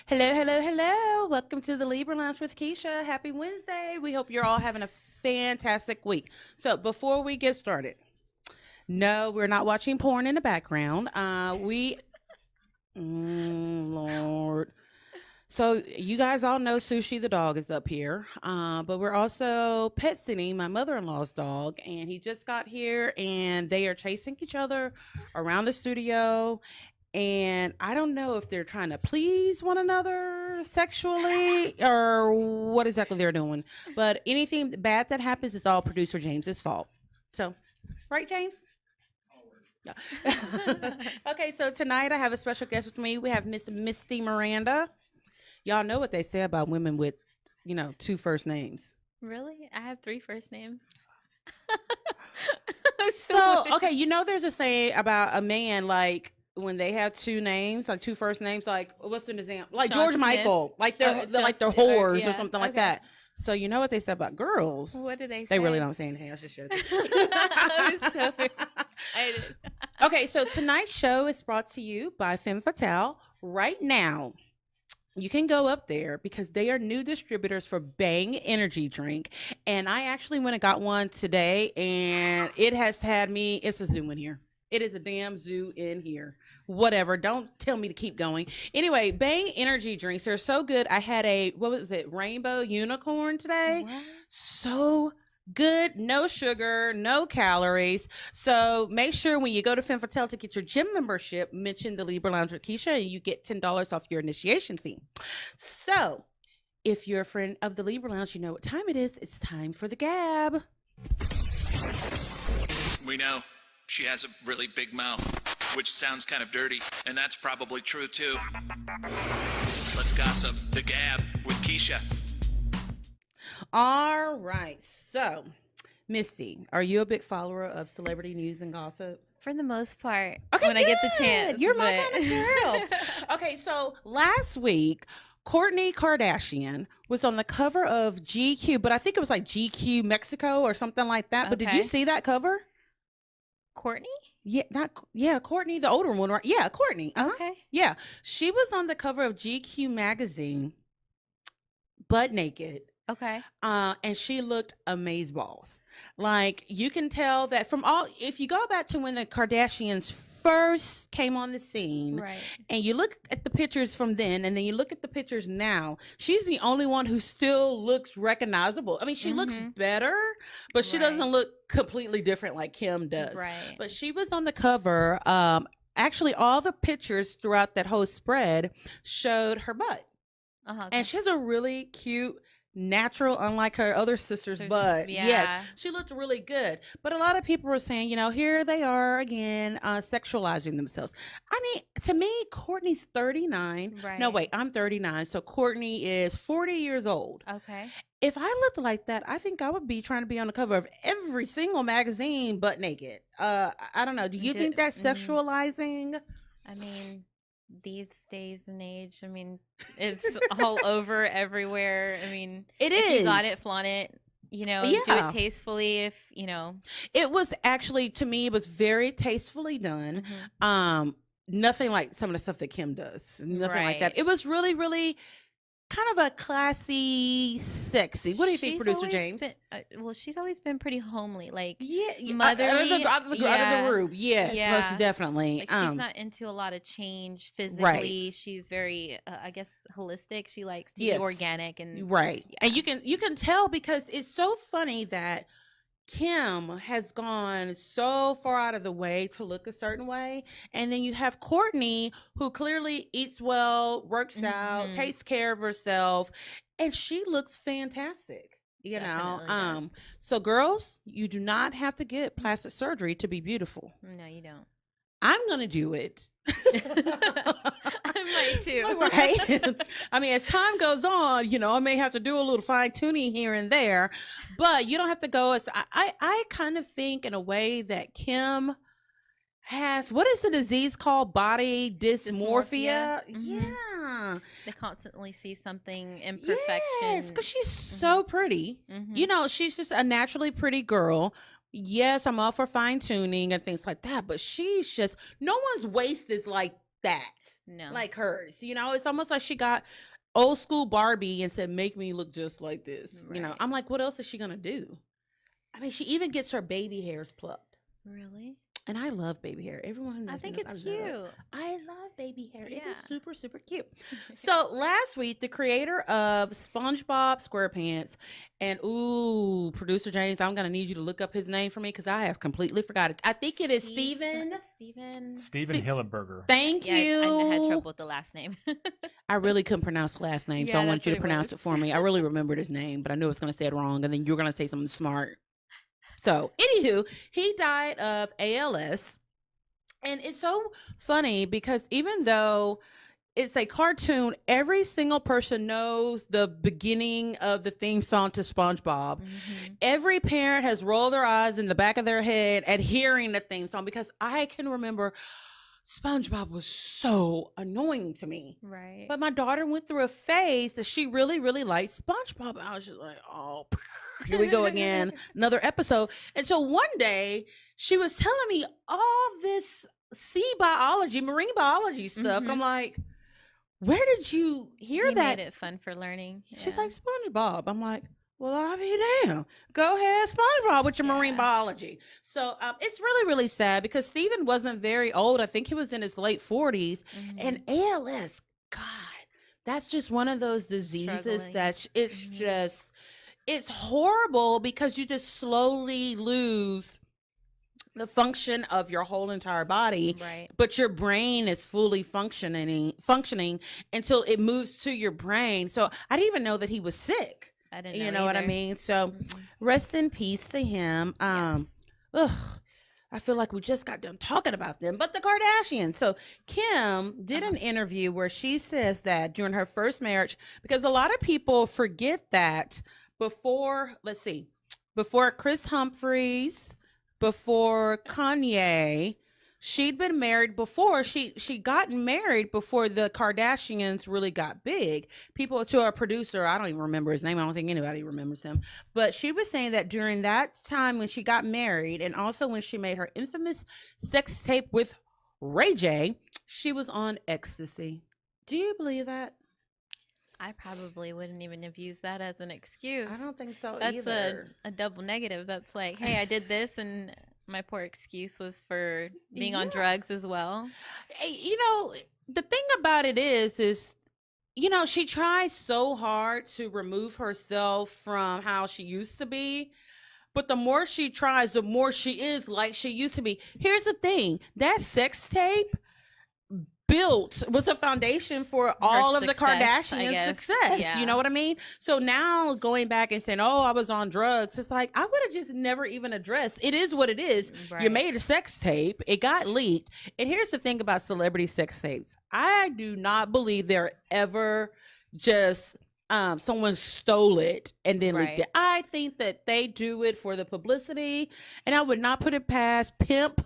Hello, hello, hello. Welcome to the Libra Lounge with Keisha. Happy Wednesday. We hope you're all having a fantastic week. So, before we get started, no, we're not watching porn in the background. Lord. So, you guys all know Sushi the dog is up here, but we're also pet sitting my mother in law's dog, and he just got here, and they are chasing each other around the studio, and I don't know if they're trying to please one another sexually or what exactly they're doing. But anything bad that happens is all producer James's fault. So, right, James? No. Okay, so tonight I have a special guest with me. We have Miss Misty Miranda. Y'all know what they say about women with, two first names. Really? I have three first names. So, okay, there's a saying about a man, like, when they have two names, like two first names, like what's an example? Like John George Smith. Michael, like they're whores or something like that. So you know what they said about girls? What do they say? They really don't say anything. I was just joking. I was so excited. Okay, so tonight's show is brought to you by Femme Fatale. Right now, you can go up there because they are new distributors for Bang Energy Drink. And I actually went and got one today, and it has had me, it's a zoo in here. It is a damn zoo in here. Whatever. Don't tell me to keep going. Anyway, Bang Energy Drinks are so good. I had what was it? Rainbow Unicorn today. What? So good. No sugar, no calories. So make sure when you go to Femme Fatale to get your gym membership, mention the Libra Lounge with Keisha and you get $10 off your initiation fee. So if you're a friend of the Libra Lounge, you know what time it is. It's time for the gab. We know. She has a really big mouth, which sounds kind of dirty, and that's probably true too. Let's gossip. The Gab with Keisha. All right. So, Misty, are you a big follower of celebrity news and gossip? For the most part, okay, when I get the chance. You're my kind of girl. Okay, so last week, Kourtney Kardashian was on the cover of GQ, but I think it was like GQ Mexico or something like that. But did you see that cover? Kourtney? Yeah, Kourtney, the older one, right? Yeah, Kourtney. Okay. Yeah, she was on the cover of GQ magazine, butt naked. Okay. And she looked amazeballs. Like, you can tell that if you go back to when the Kardashians first came on the scene, right, and you look at the pictures from then, and then you look at the pictures now, she's the only one who still looks recognizable. I mean, she looks better, but she doesn't look completely different like Kim does. Right. But she was on the cover. Actually, all the pictures throughout that whole spread showed her butt. Okay. And she has a really cute, natural, unlike her other sister's butt. Yeah. Yes, she looked really good. But a lot of people were saying, here they are again, sexualizing themselves. I mean, to me, Kourtney's 39. Right. No, wait, I'm 39. So Kourtney is 40 years old. Okay. If I looked like that, I think I would be trying to be on the cover of every single magazine butt naked. I don't know. Do you think that's sexualizing? I mean, these days and age, I mean, it's all over everywhere. I mean, if you got it, flaunt it, do it tastefully. If it was actually, to me, it was very tastefully done. Nothing like some of the stuff that Kim does, nothing like that. It was really, really kind of a classy, sexy. What do you think, Producer James? She's always been pretty homely, like motherly. Out of the room, yes, most definitely. Like, she's not into a lot of change physically. Right. She's very, I guess, holistic. She likes to be organic and right. Yeah. And you can tell because it's so funny that Kim has gone so far out of the way to look a certain way. And then you have Kourtney, who clearly eats well, works out, takes care of herself, and she looks fantastic. Definitely So girls, you do not have to get plastic surgery to be beautiful. No, you don't. I'm going to do it. I might too. Right? I mean, as time goes on, I may have to do a little fine tuning here and there, but you don't have to go as I kind of think in a way that Kim has, what is the disease called? Body dysmorphia? Yeah. They constantly see something imperfection. Yes, because she's so pretty. She's just a naturally pretty girl. Yes, I'm all for fine tuning and things like that, but she's just, no one's waist is like that. No. Like hers. You know, it's almost like she got old school Barbie and said, make me look just like this. Right. You know, I'm like, what else is she going to do? I mean, she even gets her baby hairs plucked. Really? And I love baby hair. Everyone who knows I think me knows it's cute. I love baby hair. It is Yeah. super, super cute. So last week, the creator of SpongeBob SquarePants and producer James, I'm gonna need you to look up his name for me because I have completely forgot it. I think it is Steven Hillenberger. Thank you. I had trouble with the last name. I really couldn't pronounce the last name, so Yeah, I want that's you what to it pronounce was. it for me. I really remembered his name, but I knew I was gonna say it wrong, and then you were gonna say something smart. So, anywho, he died of ALS. And it's so funny because even though it's a cartoon, every single person knows the beginning of the theme song to SpongeBob. Mm-hmm. Every parent has rolled their eyes in the back of their head at hearing the theme song because I can remember SpongeBob was so annoying to me. Right. But my daughter went through a phase that she really, really liked SpongeBob. I was just like, oh, here we go again, another episode. Until one day she was telling me all this marine biology stuff. And I'm like, where did you hear he that? Made it fun for learning. She's like, SpongeBob. I'm like, well, I'll be damn. Go ahead, SpongeBob, with your marine biology. So it's really, really sad because Steven wasn't very old. I think he was in his late 40s. And ALS, God, that's just one of those diseases that it's just, it's horrible because you just slowly lose the function of your whole entire body, but your brain is fully functioning until it moves to your brain. So I didn't even know that he was sick. I didn't know you know what I mean? So rest in peace to him. I feel like we just got done talking about them, but the Kardashians. So Kim did an interview where she says that during her first marriage, because a lot of people forget that before Chris Humphries, before Kanye, she'd been married before. She got married before the Kardashians really got big. People, to a producer, I don't even remember his name. I don't think anybody remembers him. But she was saying that during that time when she got married, and also when she made her infamous sex tape with Ray J, she was on ecstasy. Do you believe that? I probably wouldn't even have used that as an excuse. I don't think so either. That's a double negative. That's like, hey, I did this, and my poor excuse was for being on drugs as well. You know, the thing about it is, you know, she tries so hard to remove herself from how she used to be. But the more she tries, the more she is like she used to be. Here's the thing. That sex tape was a foundation for all of the Kardashians' success. Yeah. You know what I mean? So now going back and saying, oh, I was on drugs, it's like, I would have just never even addressed. It is what it is. Right. You made a sex tape. It got leaked. And here's the thing about celebrity sex tapes. I do not believe they're ever just someone stole it and then leaked it. I think that they do it for the publicity. And I would not put it past pimp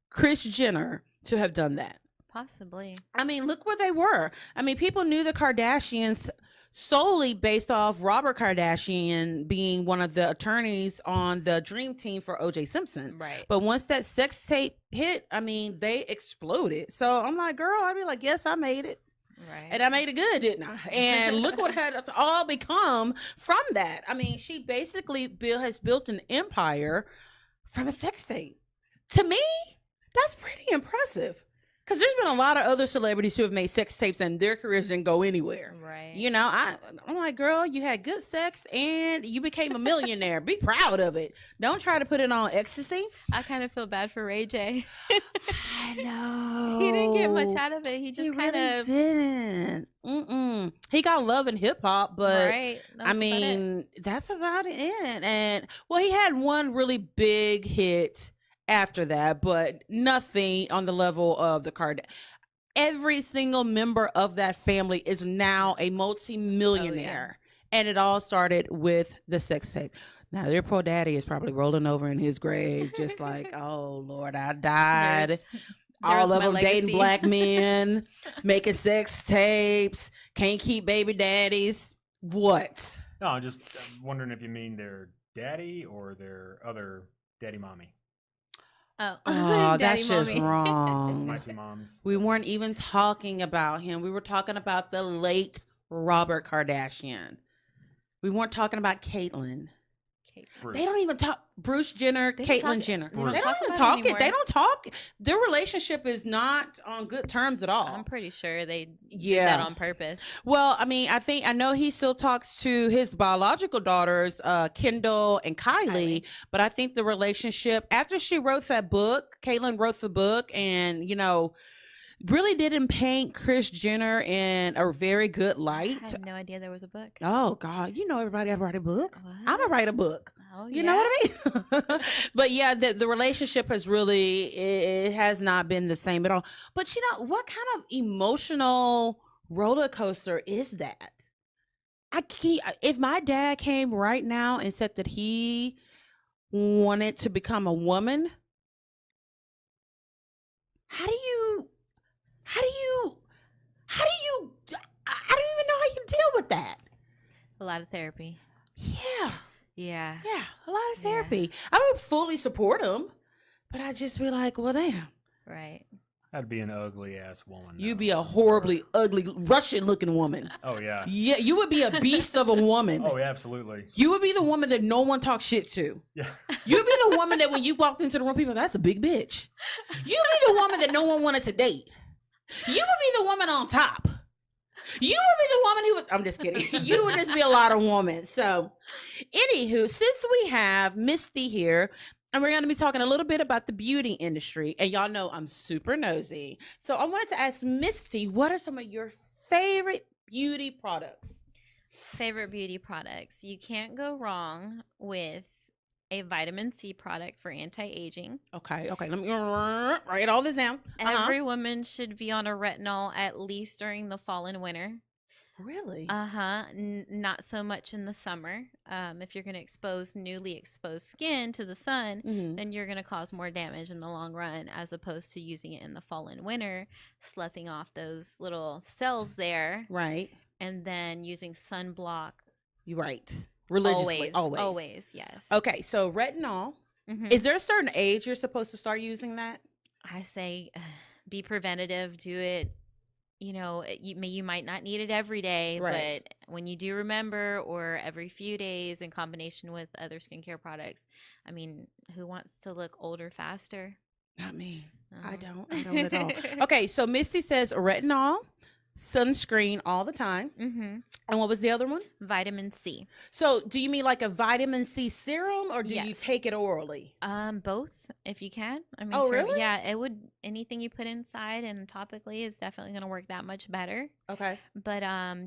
Kris Jenner to have done that. Possibly. I mean, look where they were. I mean, people knew the Kardashians solely based off Robert Kardashian being one of the attorneys on the Dream Team for O.J. Simpson. Right. But once that sex tape hit, I mean, they exploded. So I'm like, girl, I'd be like, yes, I made it. Right. And I made it good, didn't I? And look what had all become from that. I mean, she basically has built an empire from a sex tape. To me, that's pretty impressive. Because there's been a lot of other celebrities who have made sex tapes and their careers didn't go anywhere. Right. You know, I'm like, girl, you had good sex and you became a millionaire. Be proud of it. Don't try to put it on ecstasy. I kind of feel bad for Ray J. I know. He didn't get much out of it. He just didn't. He got love in hip hop, but I mean, that's about it. And well, he had one really big hit after that, but nothing on the level of the Kardashians. Every single member of that family is now a multi-millionaire. And it all started with the sex tape. Now their poor daddy is probably rolling over in his grave just like, oh Lord, I died. All of them dating black men, making sex tapes, can't keep baby daddies. What? No, I'm just wondering if you mean their daddy or their other daddy mommy. Oh, Daddy that's just mommy. wrong. My two moms. We weren't even talking about him. We were talking about the late Robert Kardashian. We weren't talking about Caitlyn. Bruce. They don't even talk. Bruce Jenner, Caitlyn Jenner. They don't They talk don't even about talk it it. anymore. They don't talk. Their relationship is not on good terms at all. I'm pretty sure they did that on purpose. Well, I mean, I know he still talks to his biological daughters, Kendall and Kylie, but I think the relationship after she wrote that book, Caitlyn wrote the book, and really didn't paint Kris Jenner in a very good light. I had no idea there was a book. Oh God, everybody ever write a book. What? I'm gonna write a book. Oh, You know what I mean? But yeah, the relationship has really, it has not been the same at all. But what kind of emotional roller coaster is that? If my dad came right now and said that he wanted to become a woman, how do you, I don't even know how you deal with that. A lot of therapy. Yeah. Yeah. Yeah, a lot of therapy. I would fully support him, but I just be like, well, damn. Right. I'd be an ugly ass woman. You'd be a horribly ugly Russian looking woman. Oh yeah. Yeah, you would be a beast of a woman. Oh, yeah, absolutely. You would be the woman that no one talks shit to. Yeah. You'd be the woman that when you walked into the room, people, that's a big bitch. You'd be the woman that no one wanted to date. You would be the woman on top. You would be the woman who was, I'm just kidding. You would just be a lot of women. So, anywho, since we have Misty here, and we're going to be talking a little bit about the beauty industry, and y'all know I'm super nosy. So, I wanted to ask Misty, what are some of your favorite beauty products? Favorite beauty products. You can't go wrong with a vitamin C product for anti-aging. Okay. Let me write all this down. Every woman should be on a retinol at least during the fall and winter. Really? Not so much in the summer. If you're going to expose newly exposed skin to the sun, then you're going to cause more damage in the long run, as opposed to using it in the fall and winter, sloughing off those little cells there. Right. And then using sunblock. You're right. Religiously. Always, yes. Okay, so retinol. Is there a certain age you're supposed to start using that? I say be preventative. Do it. You might not need it every day, right. But when you do remember, or every few days in combination with other skincare products, I mean, who wants to look older faster? Not me. I don't at all. Okay, so Misty says retinol, sunscreen all the time. And what was the other one? Vitamin C. So do you mean like a vitamin C serum, or do you take it orally? Both, if you can. I mean, really? Yeah, it would. Anything you put inside and topically is definitely going to work that much better. Okay. But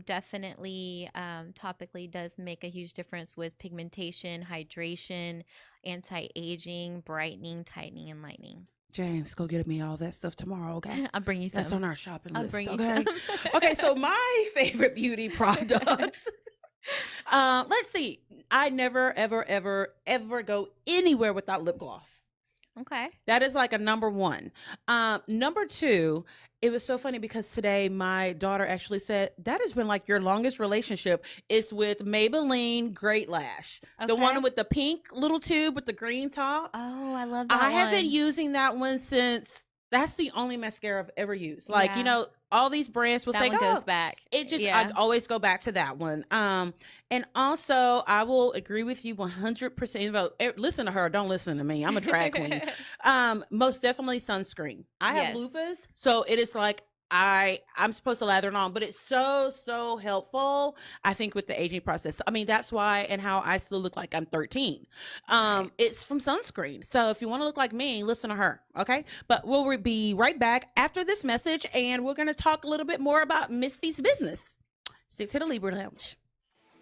definitely topically does make a huge difference with pigmentation, hydration, anti-aging, brightening, tightening, and lightening. James, go get me all that stuff tomorrow, okay? I'll bring you some. That's on our shopping list, bring you okay? some. Okay, so my favorite beauty products. Let's see. I never, ever, ever, ever go anywhere without lip gloss. Okay. That is like a number one. Number two, it was so funny because today my daughter actually said that has been like your longest relationship is with Maybelline Great Lash. Okay. The one with the pink little tube with the green top. Oh, I love that I have been one. using that one since, that's the only mascara I've ever used. Like, all these brands will that say, one goes back. It just, I always go back to that one. And also I will agree with you 100%. Listen to her. Don't listen to me. I'm a drag queen. Most definitely sunscreen. I have lupus. So it is like, I'm supposed to lather it on, but it's so helpful, I think, with the aging process. I mean, that's why, and how I still look like I'm 13. It's from sunscreen. So if you want to look like me, listen to her. Okay. But we'll be right back after this message, and we're going to talk a little bit more about Misty's business. Stick to the Libra Lounge.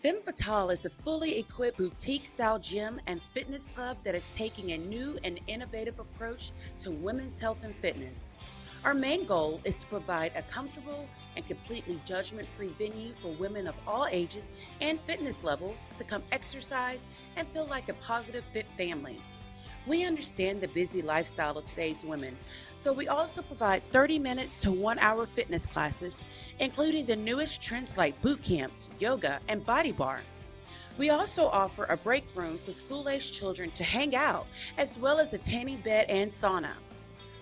Femme Fatale is the fully equipped boutique-style gym and fitness club that is taking a new and innovative approach to women's health and fitness. Our main goal is to provide a comfortable and completely judgment-free venue for women of all ages and fitness levels to come exercise and feel like a positive, fit family. We understand the busy lifestyle of today's women, so we also provide 30 minutes to 1 hour fitness classes, including the newest trends like boot camps, yoga, and body bar. We also offer a break room for school-aged children to hang out, as well as a tanning bed and sauna.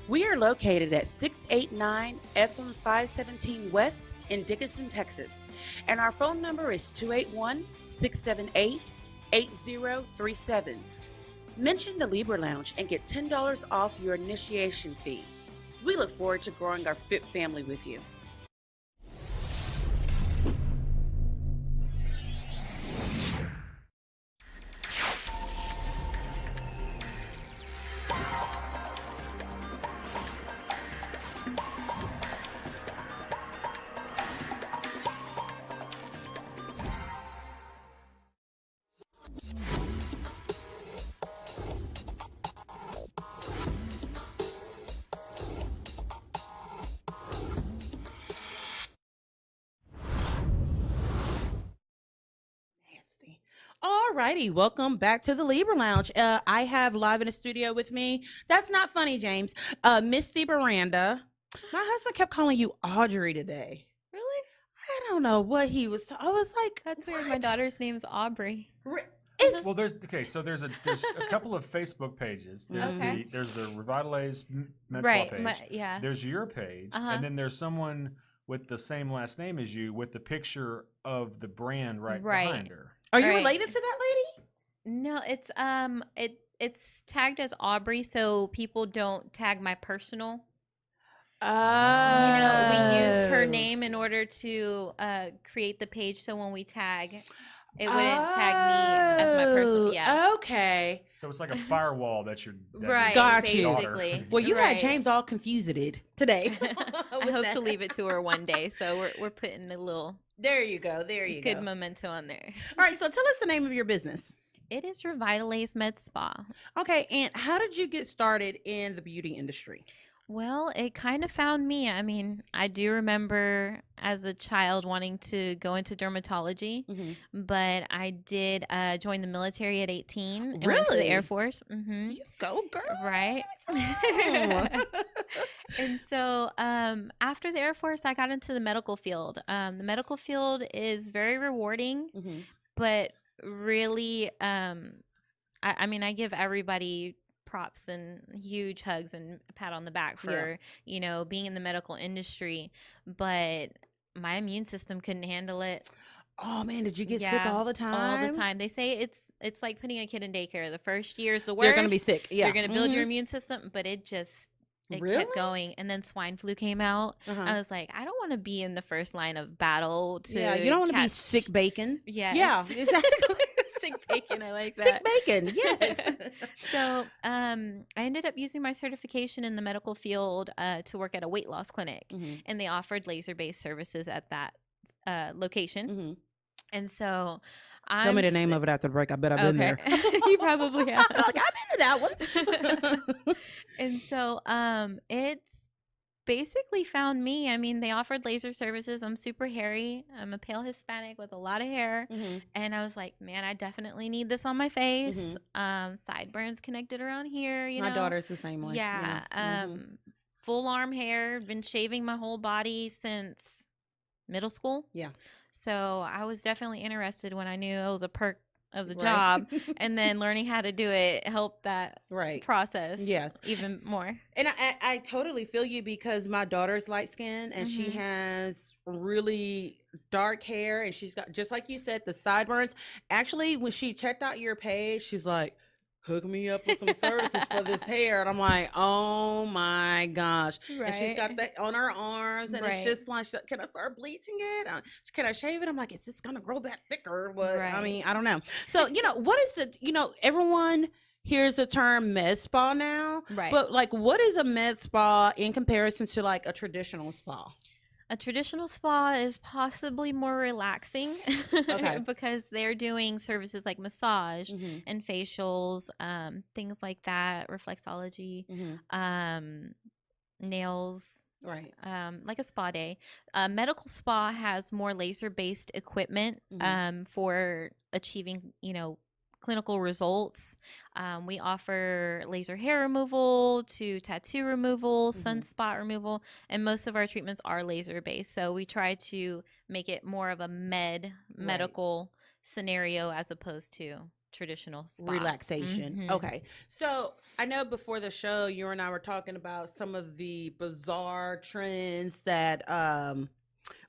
We are located at 689 FM 517 West in Dickinson, Texas, and our phone number is 281-678-8037. Mention the Libra Lounge and get $10 off your initiation fee. We look forward to growing our fit family with you. Alrighty, welcome back to the Libra Lounge. I have live in the studio with me. That's not funny, James. Misty Miranda. My husband kept calling you Audrey today. Really? I don't know what he was. I was like, That's weird. what? My daughter's name's Aubrey. Well, there's there's a couple of Facebook pages. There's Okay. there's the Revitalase Med Right. Spa page. Yeah. There's your page, Uh-huh. and then there's someone with the same last name as you with the picture of the brand right Right. behind her. Are you Right. related to that lady? No, it's tagged as Aubrey, so people don't tag my personal. We use her name in order to create the page, so when we tag, it wouldn't tag me as my personal. Yeah. Okay. So it's like a firewall that's your Right. Got you. Basically. Well, you had Right. James all confused today. I hope to leave it to her one day, so we're putting a little There you go. There you good go. memento on there. All right. So tell us the name of your business. It is Revitalase Med Spa. Okay. And how did you get started in the beauty industry? Well, it kind of found me. I mean, I do remember as a child wanting to go into dermatology, but I did join the military at 18 and went to the Really? Air Force. Mm-hmm. You go, girl. Right. Oh. And so after the Air Force, I got into the medical field. The medical field is very rewarding, but really, I mean, I give everybody props and huge hugs and a pat on the back for, being in the medical industry, but my immune system couldn't handle it. Oh man, did you get sick all the time? All the time. They say it's like putting a kid in daycare. The first year is the worst. They're gonna be sick. Yeah, You're gonna build your immune system, but it Really? kept going. And then swine flu came out. I was like, I don't want to be in the first line of battle. You don't want to be catch- sick bacon. Yes. Yeah, exactly. Sick bacon. I like Sick that. bacon. Yes. So I ended up using my certification in the medical field to work at a weight loss clinic, and they offered laser-based services at that location. And so Tell me the name of it after the break. I bet I've been there. You probably have. Like, I've been to that one. And so it's basically found me. I mean, they offered laser services. I'm super hairy. I'm a pale Hispanic with a lot of hair. And I was like, man, I definitely need this on my face. Sideburns connected around here. My daughter's the same way. Yeah. Full arm hair. Been shaving my whole body since middle school. Yeah. So I was definitely interested when I knew it was a perk of the job, and then learning how to do it helped that process even more. And I totally feel you, because my daughter's light skinned and she has really dark hair, and she's got, just like you said, the sideburns. Actually, when she checked out your page, she's like, hook me up with some services for this hair. And I'm like, oh my gosh. And she's got that on her arms, and it's just like, can I start bleaching it? Can I shave it? I'm like, is this going to grow back thicker? But I mean, I don't know. So, what is it? Everyone hears the term med spa now, but like, what is a med spa in comparison to like a traditional spa? A traditional spa is possibly more relaxing because they're doing services like massage and facials, things like that, reflexology, nails, like a spa day. Medical spa has more laser-based equipment for achieving, clinical results. We offer laser hair removal to tattoo removal, sunspot removal, and most of our treatments are laser based. So we try to make it more of a medical scenario as opposed to traditional spa. Relaxation. Mhm. Okay. So I know before the show, you and I were talking about some of the bizarre trends that,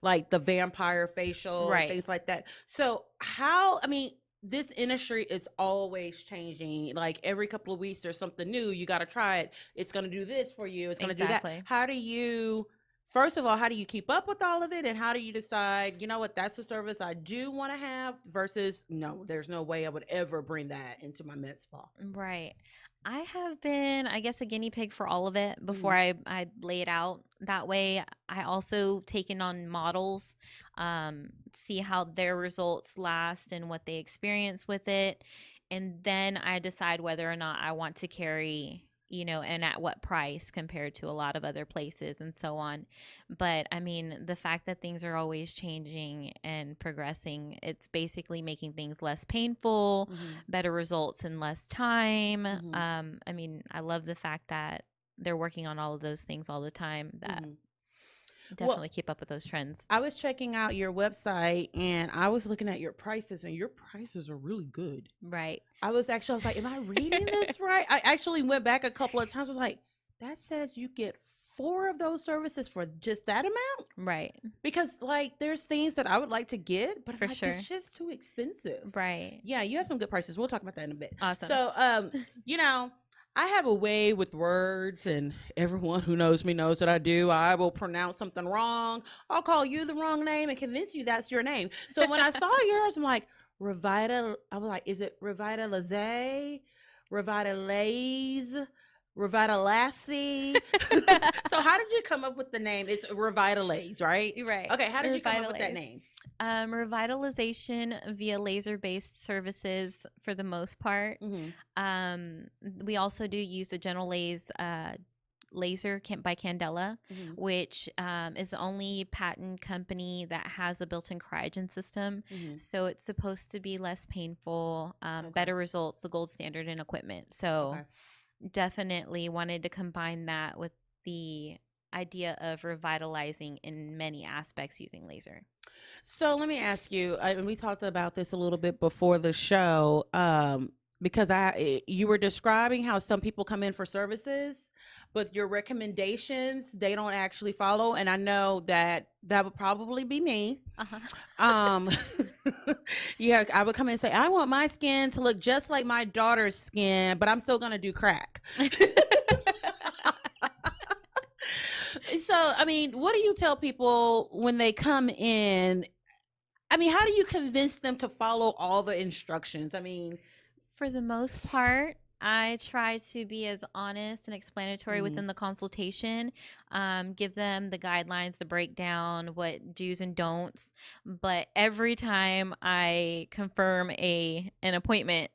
like the vampire facial and Right. things like that. So how, I mean, this industry is always changing. Like every couple of weeks, there's something new. You got to try it. It's going to do this for you. It's going to do that. Exactly. How do you, first of all, how do you keep up with all of it? And how do you decide, you know what, that's a service I do want to have versus no, there's no way I would ever bring that into my med spa. Right. I have been, I guess, a guinea pig for all of it before I lay it out that way. I also taken on models, see how their results last and what they experience with it. And then I decide whether or not I want to carry, and at what price compared to a lot of other places and so on. But I mean, the fact that things are always changing and progressing, it's basically making things less painful, better results in less time. I mean, I love the fact that they're working on all of those things all the time that definitely keep up with those trends. I was checking out your website and I was looking at your prices, and your prices are really good. Right. I was like, am I reading this right? I actually went back a couple of times. I was like, that says you get 4 of those services for just that amount? Right. Because like there's things that I would like to get, but For I'm like, sure. it's just too expensive. Right. Yeah, you have some good prices. We'll talk about that in a bit. Awesome. So, I have a way with words, and everyone who knows me knows that I do. I will pronounce something wrong. I'll call you the wrong name and convince you that's your name. So when I saw yours, I'm like, I was like, is it Revitalase? Revitalase? Revitalase? So how did you come up with the name? It's Revitalase, right? Right. Okay, how did you come up with that Revitalase. name? Revitalization via laser-based services for the most part. We also do use the General laser by Candela, which is the only patent company that has a built-in cryogen system. So it's supposed to be less painful, better results, the gold standard in equipment. So definitely wanted to combine that with the idea of revitalizing in many aspects using laser. So let me ask you, and we talked about this a little bit before the show, because you were describing how some people come in for services, but your recommendations, they don't actually follow. And I know that would probably be me. Yeah, I would come in and say, I want my skin to look just like my daughter's skin, but I'm still going to do crack. So, I mean, what do you tell people when they come in? I mean, how do you convince them to follow all the instructions? I mean, for the most part, I try to be as honest and explanatory within the consultation, give them the guidelines, the breakdown, what do's and don'ts. But every time I confirm an appointment,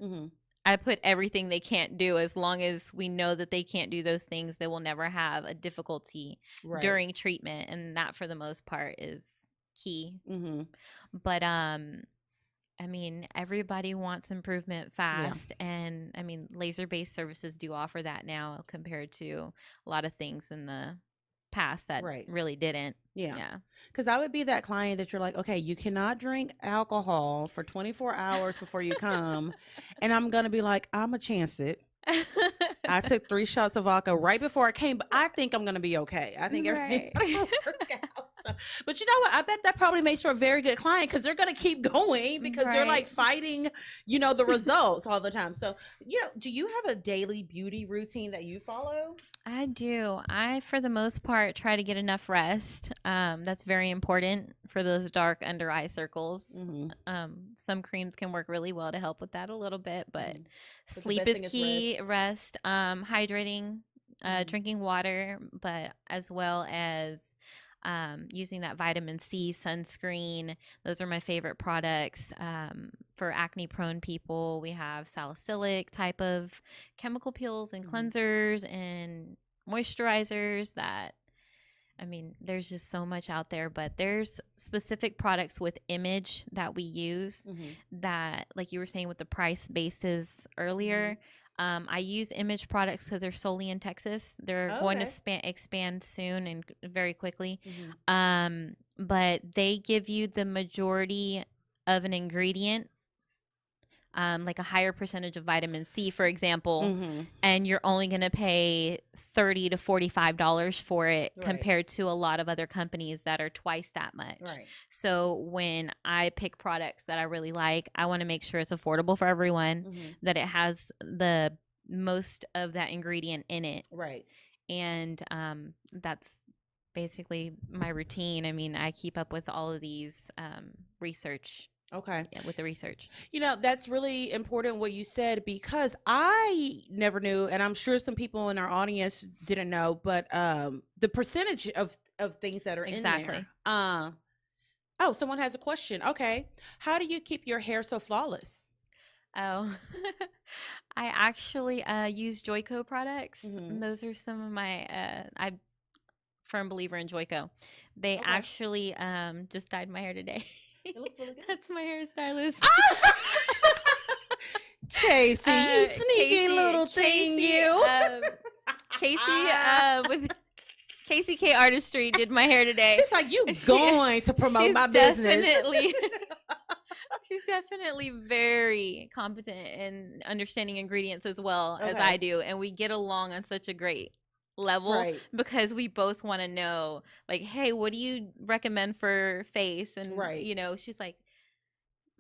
I put everything they can't do. As long as we know that they can't do those things, they will never have a difficulty during treatment. And that, for the most part, is key. But I mean, everybody wants improvement fast. And I mean, laser-based services do offer that now compared to a lot of things in the past that really didn't. Yeah. Because I would be that client that you're like, okay, you cannot drink alcohol for 24 hours before you come. And I'm going to be like, I'm going to chance it. I took 3 shots of vodka right before I came, but I think I'm going to be okay. I think everything's going to work out. So, but you know what? I bet that probably makes for a very good client because they're going to keep going because they're like fighting, the results all the time. So, do you have a daily beauty routine that you follow? I do. I, for the most part, try to get enough rest. That's very important for those dark under eye circles. Some creams can work really well to help with that a little bit, but sleep is key. Rest, hydrating, drinking water, but as well as using that vitamin C sunscreen. Those are my favorite products. For acne prone people, we have salicylic type of chemical peels and cleansers and moisturizers that, I mean, there's just so much out there, but there's specific products with image that we use that, like you were saying with the price bases earlier, I use image products because they're solely in Texas. They're going to expand soon and very quickly. But they give you the majority of an ingredient like a higher percentage of vitamin C, for example, Mm-hmm. and you're only going to pay $30 to $45 for it Right. compared to a lot of other companies that are twice that much. Right. So when I pick products that I really like, I want to make sure it's affordable for everyone, Mm-hmm. that it has the most of that ingredient in it. Right. And that's basically my routine. I mean, I keep up with all of these research. Okay. Yeah, with the research. You know, that's really important what you said, because I never knew, and I'm sure some people in our audience didn't know, but the percentage of things that are Exactly. in there. Oh, someone has a question. Okay. How do you keep your hair so flawless? Oh, I actually use Joico products. Mhm. And those are some of my, I'm firm believer in Joico. They Okay. actually just dyed my hair today. It looks really good. That's my hairstylist. Casey, you sneaky Casey- little thing, Casey, you. Casey with Casey K Artistry did my hair today. She's like, you going to promote she's my business. definitely she's definitely very competent in understanding ingredients as well as Okay. I do, and we get along on such a great level Right. because we both want to know, like, hey, what do you recommend for face? And Right. you know, she's like,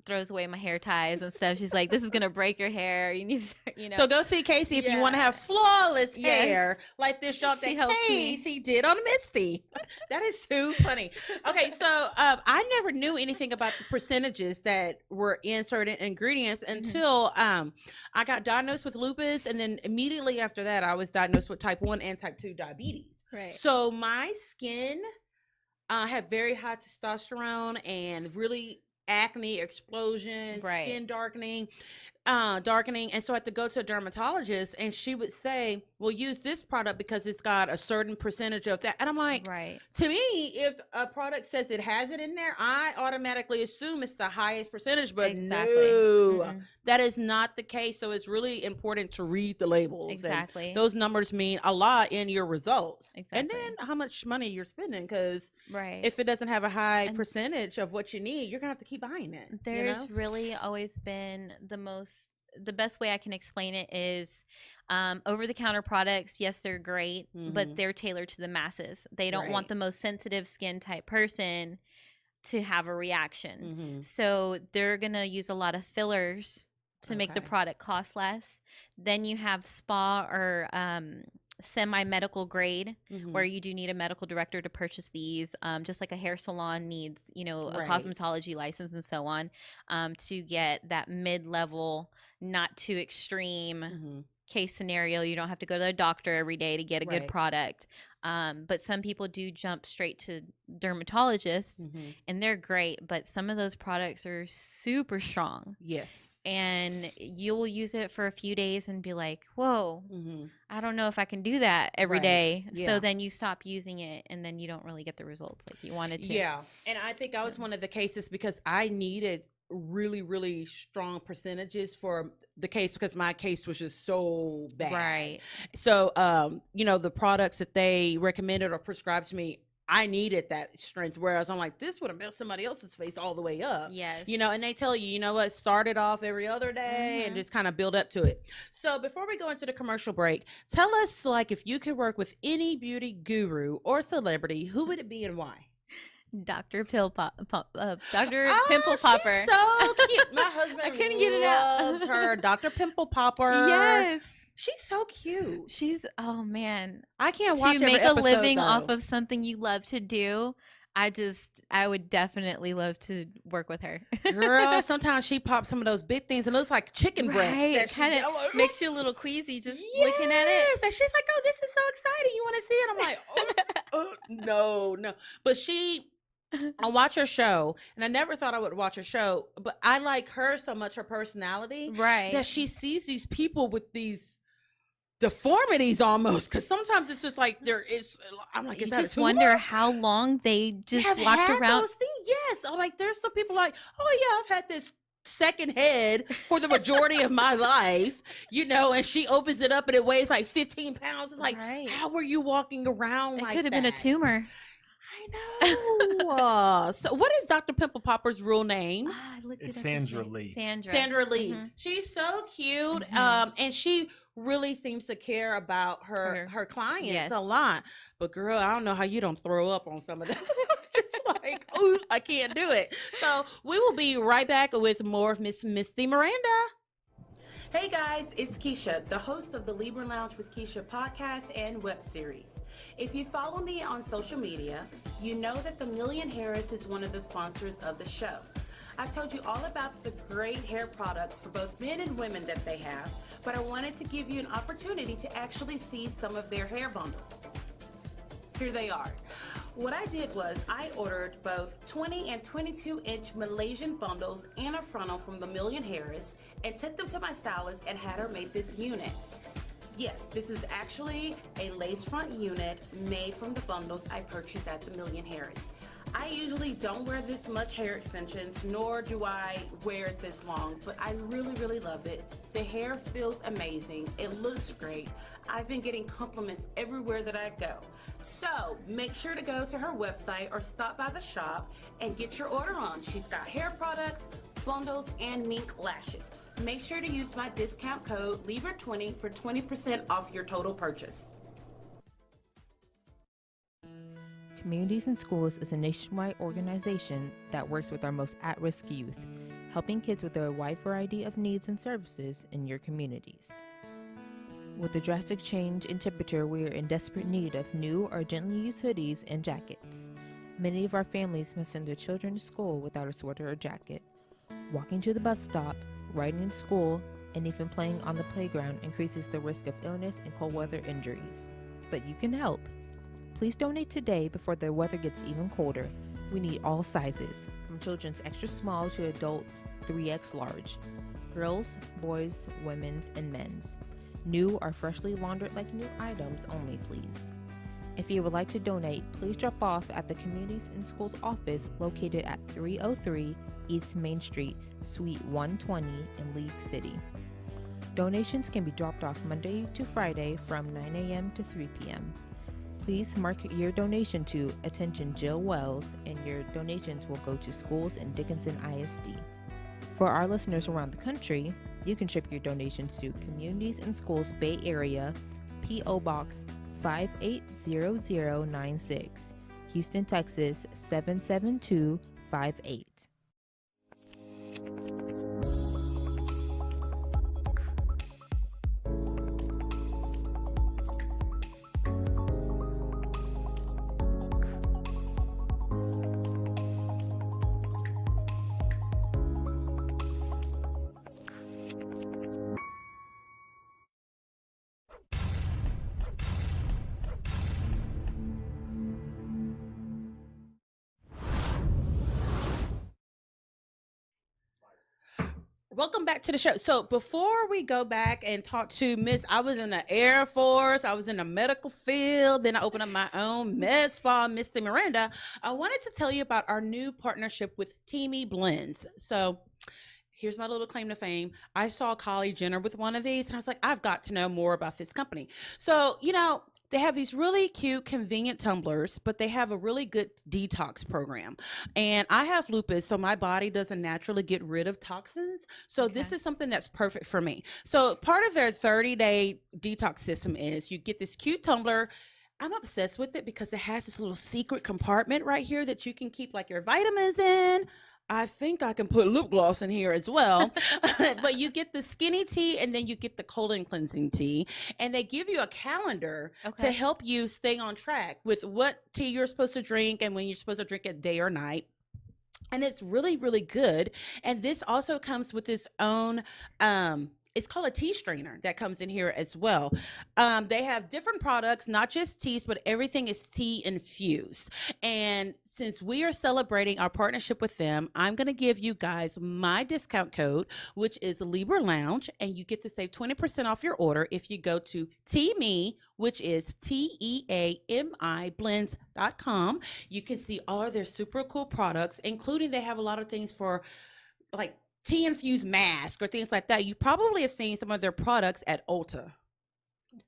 throws away my hair ties and stuff. She's like, this is gonna break your hair. You need to, you know. So go see Casey if you want to Yeah. have flawless Yes. hair like this job She that helps me. Casey did on Misty. That is too funny. Okay, so I never knew anything about the percentages that were in certain ingredients until I got diagnosed with lupus, and then immediately after that, I was diagnosed with type 1 and type 2 diabetes. Right. So my skin had very high testosterone and really acne explosion, Right. skin darkening, and so I had to go to a dermatologist, and she would say, well, use this product because it's got a certain percentage of that. And I'm like, Right. to me, if a product says it has it in there, I automatically assume it's the highest percentage, but Exactly. no, Mm-mm. that is not the case. So it's really important to read the labels. and Exactly. those numbers mean a lot in your results. Exactly. And then how much money you're spending, because Right. if it doesn't have a high And- percentage of what you need, you're gonna have to keep buying it. There's really always been the best way I can explain it is over the counter products. Yes, they're great, but Mhm. they're tailored to the masses. They don't Right. want the most sensitive skin type person to have a reaction. Mhm. So they're going to use a lot of fillers to make the Okay. product cost less. Then you have spa or semi-medical grade, Mhm. where you do need a medical director to purchase these, just like a hair salon needs, you know, a Right. cosmetology license and so on, to get that mid-level, not too extreme Mhm. case scenario. You don't have to go to a doctor every day to get a good Right. product. But some people do jump straight to dermatologists, Mhm. and they're great, but some of those products are super strong, Yes. and you'll use it for a few days and be like, whoa, Mhm. I don't know if I can do that every Right. day. Yeah. So then you stop using it, and then you don't really get the results like you wanted to. Yeah, and I think I was one of the cases because I needed really, really strong percentages for the case, because my case was just so bad. Right. So, the products that they recommended or prescribed to me, I needed that strength. Whereas I'm like, this would have messed somebody else's face all the way up. Yes. And they tell you, you know what, start it off every other day and Mhm. just kind of build up to it. So before we go into the commercial break, tell us, like, if you could work with any beauty guru or celebrity, who would it be and why? Dr. Pimple Oh, Popper. she's so cute. My husband I couldn't get it out. loves her. Dr. Pimple Popper. Yes. She's so cute. She's, oh man. I can't watch To every make a episode, living though. off of something you love to do, I would definitely love to work with her. Girl, sometimes she pops some of those big things and it looks like chicken breasts. Right. that It she- kind I'm of like, makes you a little queasy just looking at it. Yes, and she's like, "Oh, this is so exciting! You want to see it?" I'm like, no." But I watch her show, and I never thought I would watch her show, but I like her so much, her personality, Right. that she sees these people with these deformities almost. Because sometimes it's just like I'm like, You is that just a tumor? wonder how long they just have walked had around. those things. Yes, I'm like, there's some people like, oh yeah, I've had this second head for the majority of my life, and she opens it up and it weighs like 15 pounds. It's like, Right. how were you walking around It like could have been a that? tumor. I So what is Dr. Pimple Popper's real name? I looked It's it up Sandra yesterday. Lee. Sandra Lee. Mhm. She's so cute. Mhm. And she really seems to care about her clients Yes. a lot. But girl, I don't know how you don't throw up on some of them. Just like, ooh, I can't do it. So we will be right back with more of Miss Misty Miranda. Hey guys, it's Keisha, the host of the Libra Lounge with Keisha podcast and web series. If you follow me on social media, you know that the Million Harris is one of the sponsors of the show. I've told you all about the great hair products for both men and women that they have, but I wanted to give you an opportunity to actually see some of their hair bundles. Here they are. What I did was I ordered both 20 and 22-inch Malaysian bundles and a frontal from the Million Harris and took them to my stylist and had her make this unit. Yes, this is actually a lace front unit made from the bundles I purchased at the Million Harris. I usually don't wear this much hair extensions, nor do I wear it this long, but I really, really love it. The hair feels amazing. It looks great. I've been getting compliments everywhere that I go. So make sure to go to her website or stop by the shop and get your order on. She's got hair products, bundles, and mink lashes. Make sure to use my discount code Libra20 for 20% off your total purchase. Communities in Schools is a nationwide organization that works with our most at-risk youth, helping kids with a wide variety of needs and services in your communities. With the drastic change in temperature, we are in desperate need of new or gently used hoodies and jackets. Many of our families must send their children to school without a sweater or jacket. Walking to the bus stop, riding to school, and even playing on the playground increases the risk of illness and cold weather injuries. But you can help. Please donate today before the weather gets even colder. We need all sizes, from children's extra small to adult 3X large. Girls, boys, women's, and men's. New or freshly laundered like new items only, please. If you would like to donate, please drop off at the Communities in Schools office located at 303 East Main Street, Suite 120 in League City. Donations can be dropped off Monday to Friday from 9 a.m. to 3 p.m. Please mark your donation to Attention Jill Wells, and your donations will go to schools in Dickinson ISD. For our listeners around the country, you can ship your donations to Communities in Schools Bay Area, P.O. Box 580096, Houston, Texas 77258. Welcome back to the show. So before we go back and talk to Miss, I was in the Air Force, I was in the medical field, then I opened up my own med spa, Misty Miranda. I wanted to tell you about our new partnership with Teamy Blends. So here's my little claim to fame. I saw Kylie Jenner with one of these and I was like, I've got to know more about this company. So, they have these really cute, convenient tumblers, but they have a really good detox program. And I have lupus, so my body doesn't naturally get rid of toxins. So this is something that's perfect for me. So part of their 30-day detox system is you get this cute tumbler. I'm obsessed with it because it has this little secret compartment right here that you can keep like your vitamins in. I think I can put lip gloss in here as well. But you get the skinny tea and then you get the colon cleansing tea. And they give you a calendar to help you stay on track with what tea you're supposed to drink and when you're supposed to drink it day or night. And it's really, really good. And this also comes with its own it's called a tea strainer that comes in here as well. They have different products, not just teas, but everything is tea infused. And since we are celebrating our partnership with them, I'm going to give you guys my discount code, which is Libra Lounge, and you get to save 20% off your order if you go to TeaMe, which is TEAMI blends.com. You can see all of their super cool products, including they have a lot of things for like tea infused mask or things like that. You probably have seen some of their products at Ulta.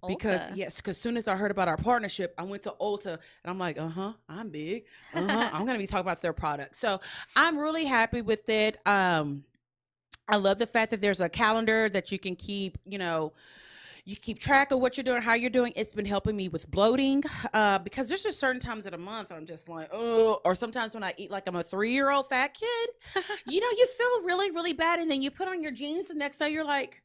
Because Ulta. yes, because soon as I heard about our partnership, I went to Ulta and I'm like, I'm big. I'm gonna be talking about their product. So I'm really happy with it. I love the fact that there's a calendar that you can keep, you keep track of what you're doing, how you're doing. It's been helping me with bloating because there's just certain times of the month I'm just like, oh, or sometimes when I eat like I'm a 3-year-old fat kid, you feel really, really bad. And then you put on your jeans the next day, you're like,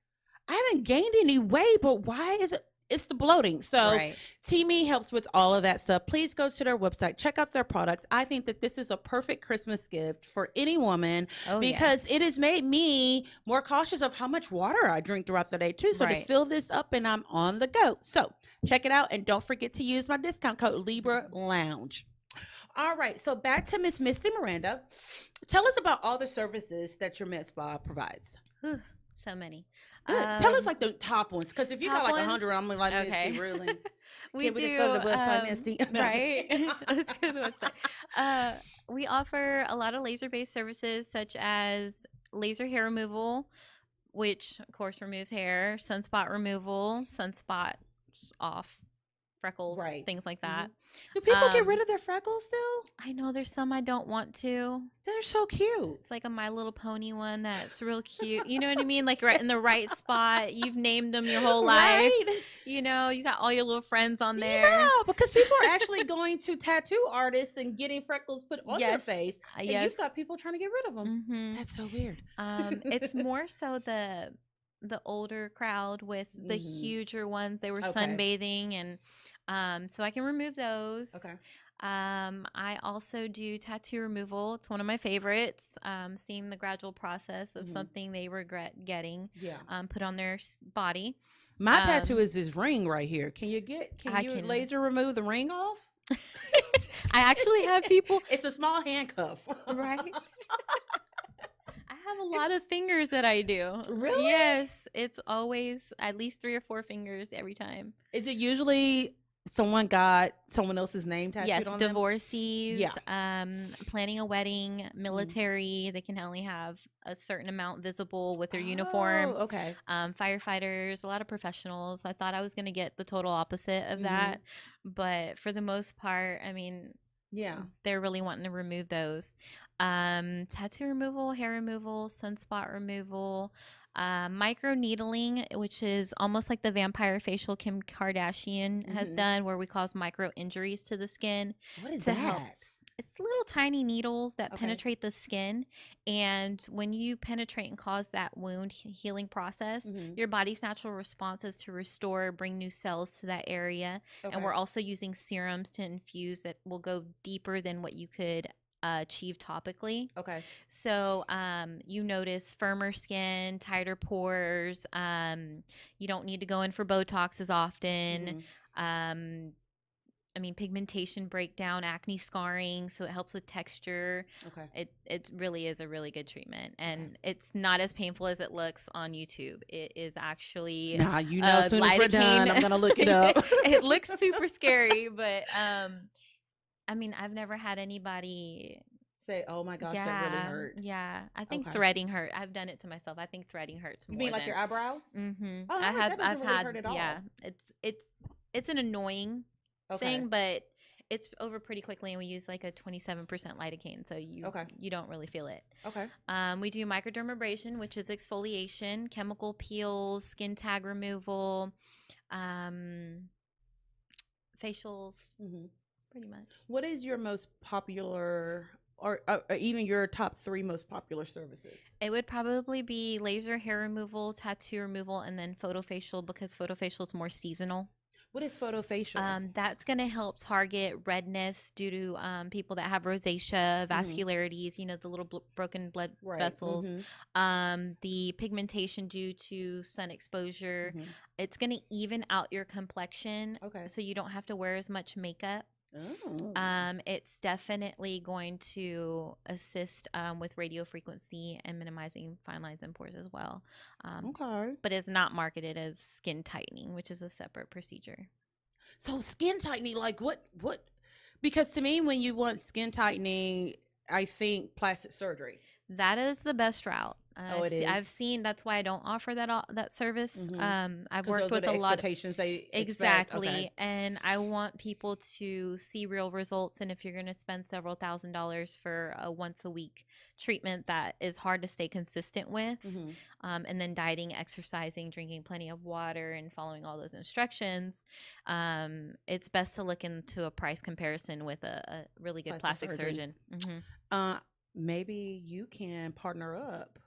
I haven't gained any weight, but why is it? It's the bloating. So Right. Teamy helps with all of that stuff. Please go to their website, check out their products. I think that this is a perfect Christmas gift for any woman because it has made me more cautious of how much water I drink throughout the day too. So just fill this up and I'm on the go. So check it out and don't forget to use my discount code Libra Lounge. All right, so back to Miss Misty Miranda. Tell us about all the services that your med spa provides. So many. Tell us like the top ones, because if you got like 100, I'm like, okay. Misty, really? we just go to the website, Misty? Right. Let's go to the website. We offer a lot of laser-based services such as laser hair removal, which of course removes hair, sunspot removal, sunspots off, freckles, things like that. Do people get rid of their freckles still? I know there's some I don't want to. They're so cute. It's like a My Little Pony one that's real cute. You know what I mean? Like right in the right spot. You've named them your whole life. You know, you got all your little friends on there. Yeah, because people are actually going to tattoo artists and getting freckles put on their face. And you've got people trying to get rid of them. Mm-hmm. That's so weird. It's more so the older crowd with the huger ones. They were sunbathing, and so I can remove those. Okay. I also do tattoo removal. It's one of my favorites. Seeing the gradual process of something they regret getting put on their body. My tattoo is this ring right here. Can you laser remove the ring off? I actually have people. It's a small handcuff. Right. I have a lot of fingers that I do. Really? Yes. It's always at least 3 or 4 fingers every time. Is it usually someone got someone else's name tattooed on them? Yes, divorcees, planning a wedding, military. They can only have a certain amount visible with their uniform. Okay. Firefighters, a lot of professionals. I thought I was going to get the total opposite of that. But for the most part, I mean, they're really wanting to remove those. Tattoo removal, hair removal, sunspot removal, micro needling, which is almost like the vampire facial Kim Kardashian has done, where we cause micro injuries to the skin. What is that? Help. It's little tiny needles that penetrate the skin, and when you penetrate and cause that wound healing process, your body's natural response is to restore, bring new cells to that area. And we're also using serums to infuse that will go deeper than what you could achieve topically. Okay. So you notice firmer skin, tighter pores. You don't need to go in for Botox as often. I mean, pigmentation breakdown, acne scarring, so it helps with texture. Okay. It really is a really good treatment, and it's not as painful as it looks on YouTube. It is actually as soon as we're done, I'm gonna look it up. It looks super scary, but I mean, I've never had anybody say, "Oh my gosh, that really hurt." Yeah, I think threading hurt. I've done it to myself. I think threading hurts more. You mean like your eyebrows? Mm-hmm. Oh, I've had hurt at all. Yeah, it's an annoying thing, but it's over pretty quickly, and we use like a 27% lidocaine, so you don't really feel it. Okay. We do microdermabrasion, which is exfoliation, chemical peels, skin tag removal, facials, pretty much. What is your most popular, or even your top 3 most popular services? It would probably be laser hair removal, tattoo removal, and then photofacial, because photofacial is more seasonal. What is photofacial? That's going to help target redness due to people that have rosacea, vascularities, you know, the little broken blood vessels, the pigmentation due to sun exposure. It's going to even out your complexion, so you don't have to wear as much makeup. It's definitely going to assist with radio frequency and minimizing fine lines and pores as well. But it's not marketed as skin tightening, which is a separate procedure. So skin tightening, like what? Because to me, when you want skin tightening, I think plastic surgery. That is the best route. It is. I've seen. That's why I don't offer that service. I've 'Cause worked those are with the a lot of expectations they expect. exactly, Okay. and I want people to see real results. And if you're going to spend several $1,000s for a once a week treatment that is hard to stay consistent with, and then dieting, exercising, drinking plenty of water, and following all those instructions, it's best to look into a price comparison with a really good plastic surgeon. Maybe you can partner up.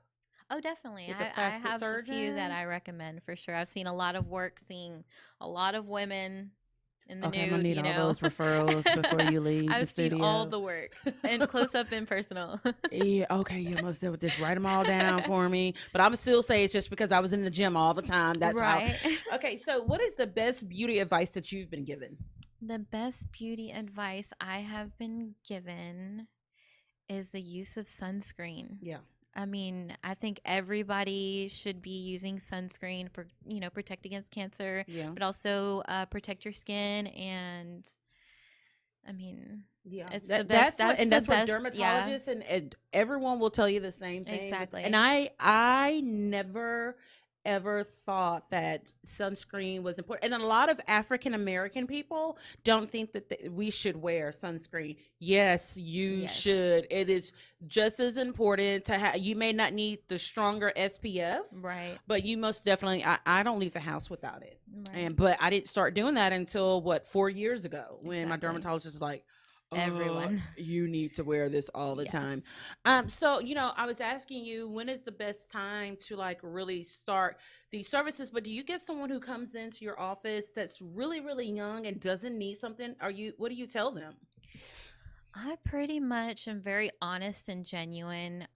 Oh, definitely. With a I plastic have a few that surgeon? I recommend for sure. I've seen a lot of work, seeing a lot of women in the Okay, I'm gonna nude, need you all know. those referrals before you leave the I've seen studio. all the work and close up and personal. Yeah, okay, you must do just write them all down for me. But I'm still say it's just because I was in the gym all the time. That's right. how. Okay, so what is the best beauty advice that you've been given? The best beauty advice I have been given is the use of sunscreen. Yeah. I mean, I think everybody should be using sunscreen for, protect against cancer, but also protect your skin. And I mean, it's the best. That's what best, dermatologists and everyone will tell you the same thing. Exactly. And I never ever thought that sunscreen was important. And a lot of African American people don't think that we should wear sunscreen. Yes, you should. It is just as important to have. You may not need the stronger SPF, right? But you most definitely. I don't leave the house without it. Right. But I didn't start doing that until 4 years ago when my dermatologist was like, everyone, you need to wear this all the time. So I was asking you, when is the best time to really start these services? But do you get someone who comes into your office that's really, really young and doesn't need something? What do you tell them? I pretty much am very honest and genuine.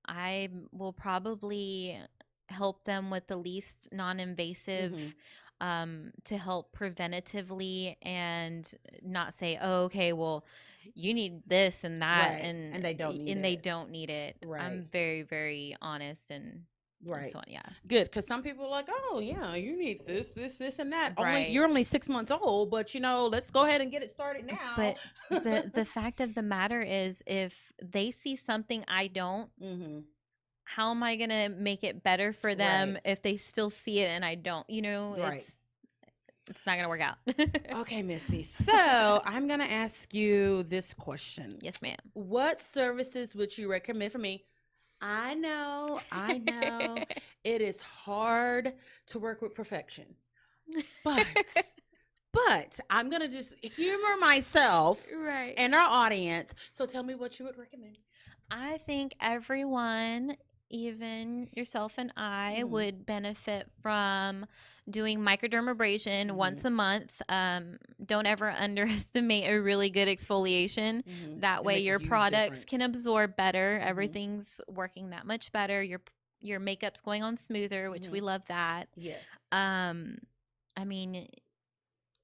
I will probably help them with the least non-invasive to help preventatively, and not say, oh, okay, well, you need this and that, and they don't need it. Right. I'm very, very honest and so on. Yeah, good, because some people are like, oh yeah, you need this and that. Right. You're only 6 months old, but let's go ahead and get it started now. But the fact of the matter is, if they see something I don't, how am I going to make it better for them if they still see it and I don't? It's not going to work out. Okay, Missy. So I'm going to ask you this question. Yes, ma'am. What services would you recommend for me? I know it is hard to work with perfection, but I'm going to just humor myself and our audience. So tell me what you would recommend. I think everyone, even yourself and I, would benefit from doing microdermabrasion once a month. Don't ever underestimate a really good exfoliation. That way your products can absorb better. Everything's working that much better. Your makeup's going on smoother, which we love that. Yes. I mean,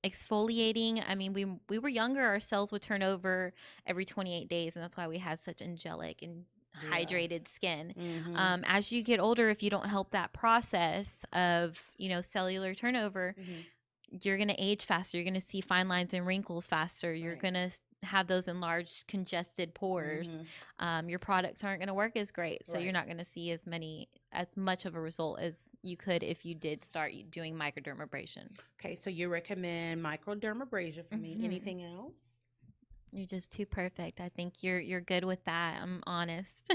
exfoliating, I mean, we were younger, our cells would turn over every 28 days, and that's why we had such angelic and hydrated skin. As you get older, if you don't help that process of cellular turnover, you're going to age faster. You're going to see fine lines and wrinkles faster. You're going to have those enlarged, congested pores. Your products aren't going to work as great, so you're not going to see as much of a result as you could if you did start doing microdermabrasion. Okay, so you recommend microdermabrasion for me. Anything else? You're just too perfect. I think you're good with that. I'm honest.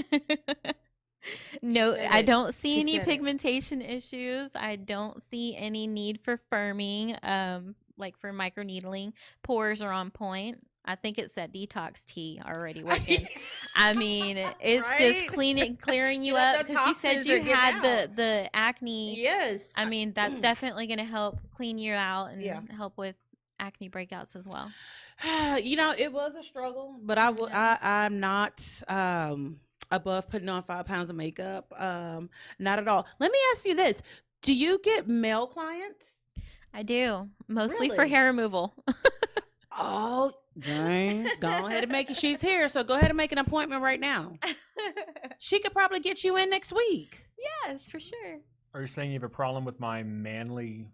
No, I don't see any pigmentation issues. I don't see any need for firming, like for microneedling. Pores are on point. I think it's that detox tea already working. I mean, it's just clearing you up, because you said you had the acne. Yes. I mean, that's definitely going to help clean you out and help with acne breakouts as well. It was a struggle, but I'm not above putting on 5 pounds of makeup. Not at all. Let me ask you this. Do you get male clients? I do. Mostly for hair removal. Oh, dang. Go ahead and make it. She's here, so go ahead and make an appointment right now. She could probably get you in next week. Yes, for sure. Are you saying you have a problem with my manly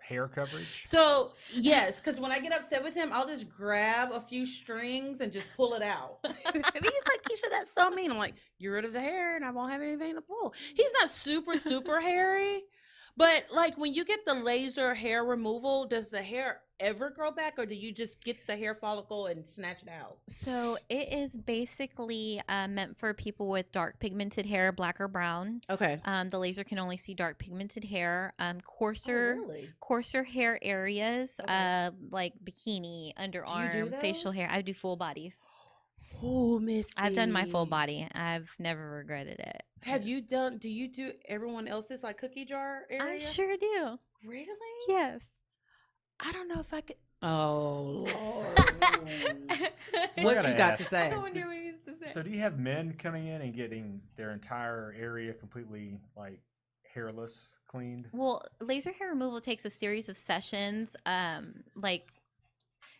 hair coverage. So yes, because when I get upset with him, I'll just grab a few strings and just pull it out. And he's like, Keisha, that's so mean. I'm like, get rid of the hair and I won't have anything to pull. He's not super hairy, but like when you get the laser hair removal, does the hair ever grow back, or do you just get the hair follicle and snatch it out? So it is basically meant for people with dark pigmented hair, black or brown. Okay. The laser can only see dark pigmented hair. Coarser Really? coarser hair areas, Okay. like bikini, underarm, facial those? hair. I do full bodies. Oh, Misty. I've done my full body. I've never regretted it. Do you do everyone else's like cookie jar area? I sure do. Really? Yes. I don't know if I could. Oh, Lord. So I What gotta you got ask, to say? So do you have men coming in and getting their entire area completely like hairless cleaned? Well, laser hair removal takes a series of sessions, like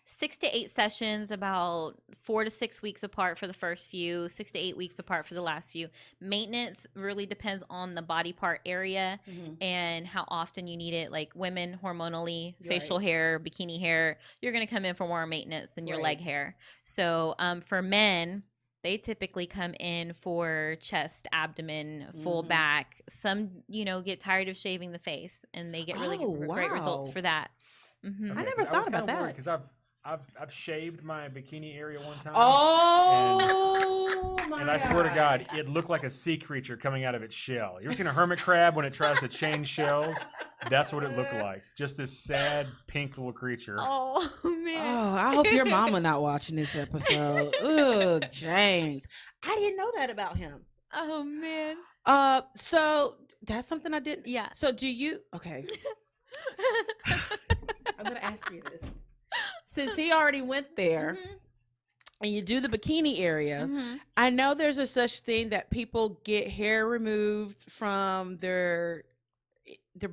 6 to 8 sessions, about 4 to 6 weeks apart for the first few, 6 to 8 weeks apart for the last few. Maintenance really depends on the body part area and how often you need it. Like women, hormonally, facial hair, bikini hair, you're going to come in for more maintenance than your leg hair. So for men, they typically come in for chest, abdomen, full back. Some, get tired of shaving the face, and they get really great results for that. I never thought about that. Because I've shaved my bikini area one time. Oh, my and I swear to God, it looked like a sea creature coming out of its shell. You ever seen a hermit crab when it tries to change shells? That's what it looked like. Just this sad pink little creature. Oh, man. Oh, I hope your mama not watching this episode. Oh, James. I didn't know that about him. Oh, man. So that's something I didn't. Yeah. So do you? Okay. I'm gonna ask you this. Since he already went there, and you do the bikini area, I know there's a such thing that people get hair removed from their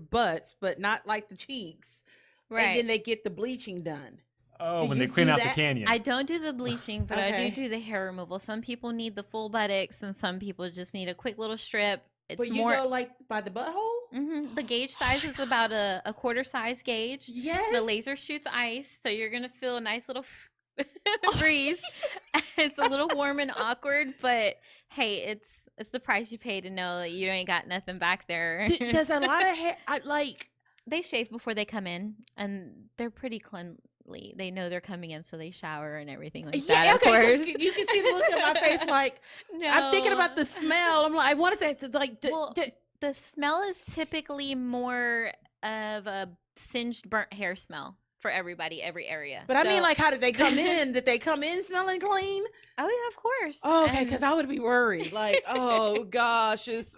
butts, but not like the cheeks. Right. And then they get the bleaching done. Oh, Do when you they clean do out the that? canyon. I don't do the bleaching, but I Okay. do the hair removal. Some people need the full buttocks, and some people just need a quick little strip. It's But you more. go like by the butthole? The gauge size is about a quarter size gauge. Yes. The laser shoots ice, so you're gonna feel a nice little breeze. It's a little warm and awkward, but hey, it's the price you pay to know that you ain't got nothing back there. Does a lot of hair They shave before they come in, and they're pretty cleanly. They know they're coming in, so they shower and everything like that. Yeah, Of okay. course. 'Cause you can see the look on my face, like No. I'm thinking about the smell. I'm like, I want to say it's like, The smell is typically more of a singed, burnt hair smell for everybody, every area. but I mean, So- like, how did they come in? Did they come in smelling clean? Oh yeah, of course. Oh, okay, And- because I would be worried. Like, oh gosh, it's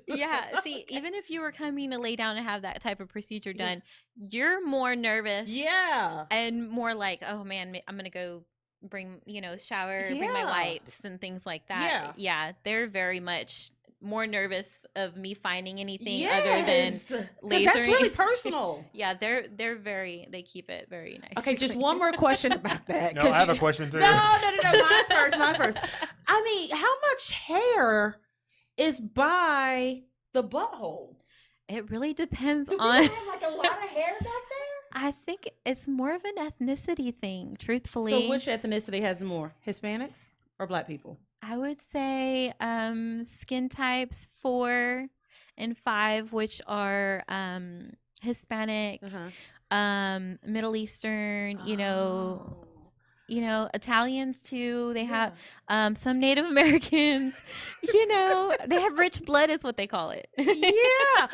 yeah. See, even if you were coming to lay down and have that type of procedure done, you're more nervous. yeah. And more like, oh man, I'm gonna go bring, shower, bring my Yeah. wipes and things like that. Yeah, they're very much more nervous of me finding anything other than Yes. 'Cause lasering. that's really personal. Yeah, they keep it very nice. Okay, just one more question about that. No, 'cause I have you- a question too. No. Mine first. I mean, how much hair is by the butthole? It really depends Do on. people have like a lot of hair back there? I think it's more of an ethnicity thing, truthfully. So which ethnicity has more, Hispanics or Black people? I would say skin types 4 and 5, which are Hispanic, Middle Eastern, Italians too. They have some Native Americans, they have rich blood is what they call it. Yeah.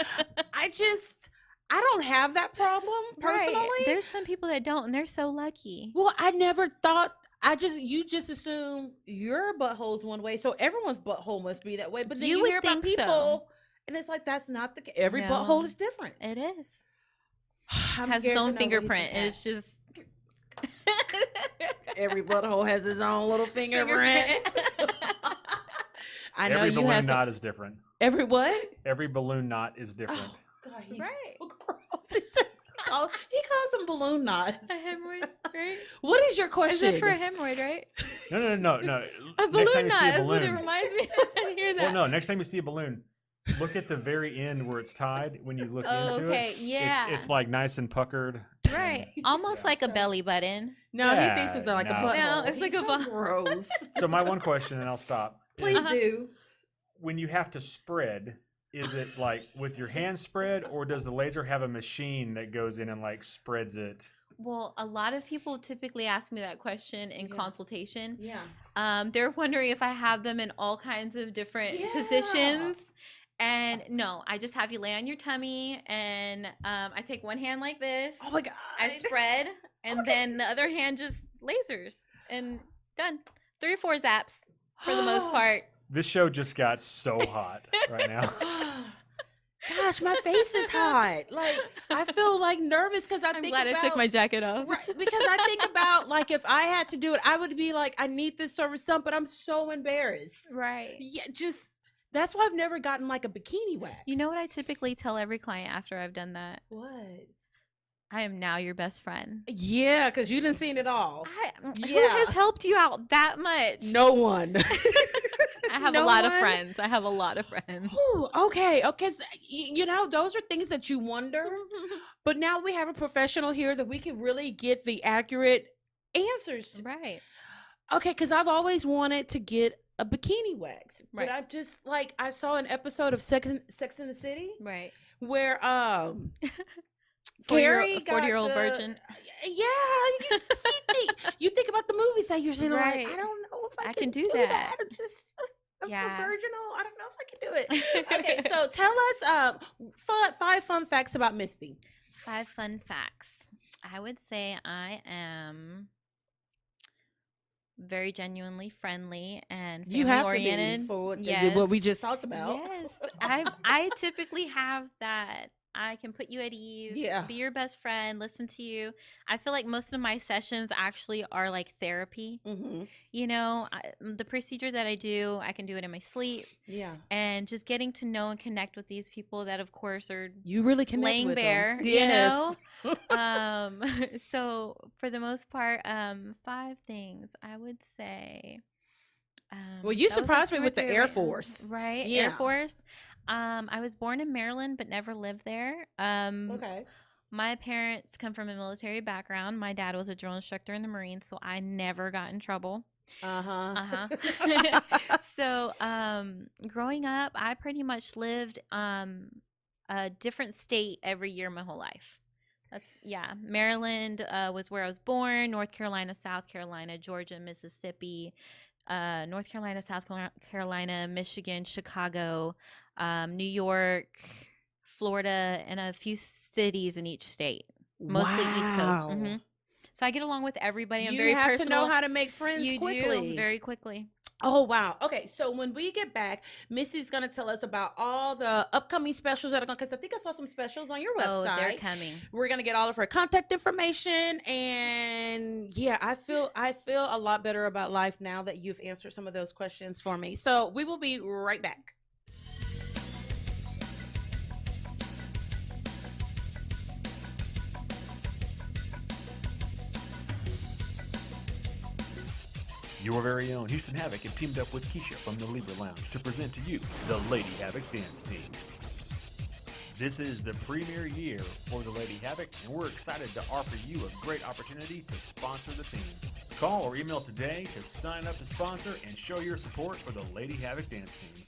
I don't have that problem personally. Right. There's some people that don't, and they're so lucky. Well, I never thought. You just assume your butthole's one way, so everyone's butthole must be that way. But then You you would hear about think so. people, and it's like that's not the case. Every No. butthole is different. It is. I'm Has scared its to own know what he's fingerprint. gonna It's just Every butthole has its own little fingerprint. I know Every you balloon have some, knot is different. every what? Every balloon knot is different. Oh, God, he's Right. so gross. He calls them balloon knots. a hemorrhoid, right? What is your Is question? it for a hemorrhoid, right? No. A Next time balloon you knot. see a That's what it balloon. reminds me of. I hear that. Well, no. Next time you see a balloon, Look at the very end where it's tied. When you look Oh, into okay, it, yeah. it's like nice and puckered. Right. Almost like a belly button. No, Yeah, he thinks it's like no. a butthole. No, it's like He's a so bu- gross. So my one question, and I'll stop. Please is do. when you have to spread, is it like with your hand spread, or does the laser have a machine that goes in and like spreads it? Well, a lot of people typically ask me that question in Yeah. consultation. Yeah. They're wondering if I have them in all kinds of different Yeah. positions. And no, I just have you lay on your tummy, and I take one hand like this. Oh my God. I spread, and then the other hand just lasers, and done. 3 or 4 zaps for the most part. This show just got so hot right now. Gosh, my face is hot. Like, I feel like nervous because I'm glad I took my jacket off. Right, because I think about like if I had to do it, I would be like, I need this service done, but I'm so embarrassed. Right. Yeah, just that's why I've never gotten like a bikini wax. You know what I typically tell every client after I've done that? what? I am now your best friend. Yeah, because you didn't seen it all. Who Who has helped you out that much? No one. I have No a lot of one? friends. I have a lot of friends. Ooh, okay. You know, those are things that you wonder. But now we have a professional here that we can really get the accurate answers. Right. Okay, because I've always wanted to get a bikini wax, Right. but I just like I saw an episode of Sex in the City Right. where Carrie, Carrie got 40-year-old the- virgin. Yeah, you think about the movies that you're saying, Right. like, I don't know if I can do that. that. I'm Yeah. so virginal. I don't know if I can do it. Okay, so tell us 5 fun facts about Misty. 5 fun facts. I would say I am very genuinely friendly and family You have oriented. to be for Yes. what we just talked about. Yes, I typically have that. I can put you at ease, Yeah. be your best friend, listen to you. I feel like most of my sessions actually are like therapy. Mm-hmm. You know, the procedure that I do, I can do it in my sleep, Yeah, and just getting to know and connect with these people that, of course, are you really connect laying with bare. them. You know. So for the most part, 5 things I would say. Well, you that was like surprised me 2 or with the 3 Air right- Force. right? Yeah. Air Force. I was born in Maryland but never lived there. Okay. My parents come from a military background. My dad was a drill instructor in the Marines, so I never got in trouble. Uh-huh. So, growing up, I pretty much lived a different state every year my whole life. Maryland was where I was born. North Carolina, South Carolina, Georgia, Mississippi, North Carolina, South Carolina, Michigan, Chicago, New York, Florida, and a few cities in each state. Mostly East Coast. Wow. Mhm. So I get along with everybody. I'm You very have personal. to know how to make friends You quickly. do very quickly. Oh, wow. Okay, so when we get back, Missy's going to tell us about all the upcoming specials that are going to, because I think I saw some specials on your website. Oh, they're coming. We're going to get all of her contact information. And yeah, I feel a lot better about life now that you've answered some of those questions for me. So we will be right back. Your very own Houston Havoc have teamed up with Keisha from the Libra Lounge to present to you the Lady Havoc Dance Team. This is the premier year for the Lady Havoc, and we're excited to offer you a great opportunity to sponsor the team. Call or email today to sign up to sponsor and show your support for the Lady Havoc Dance Team.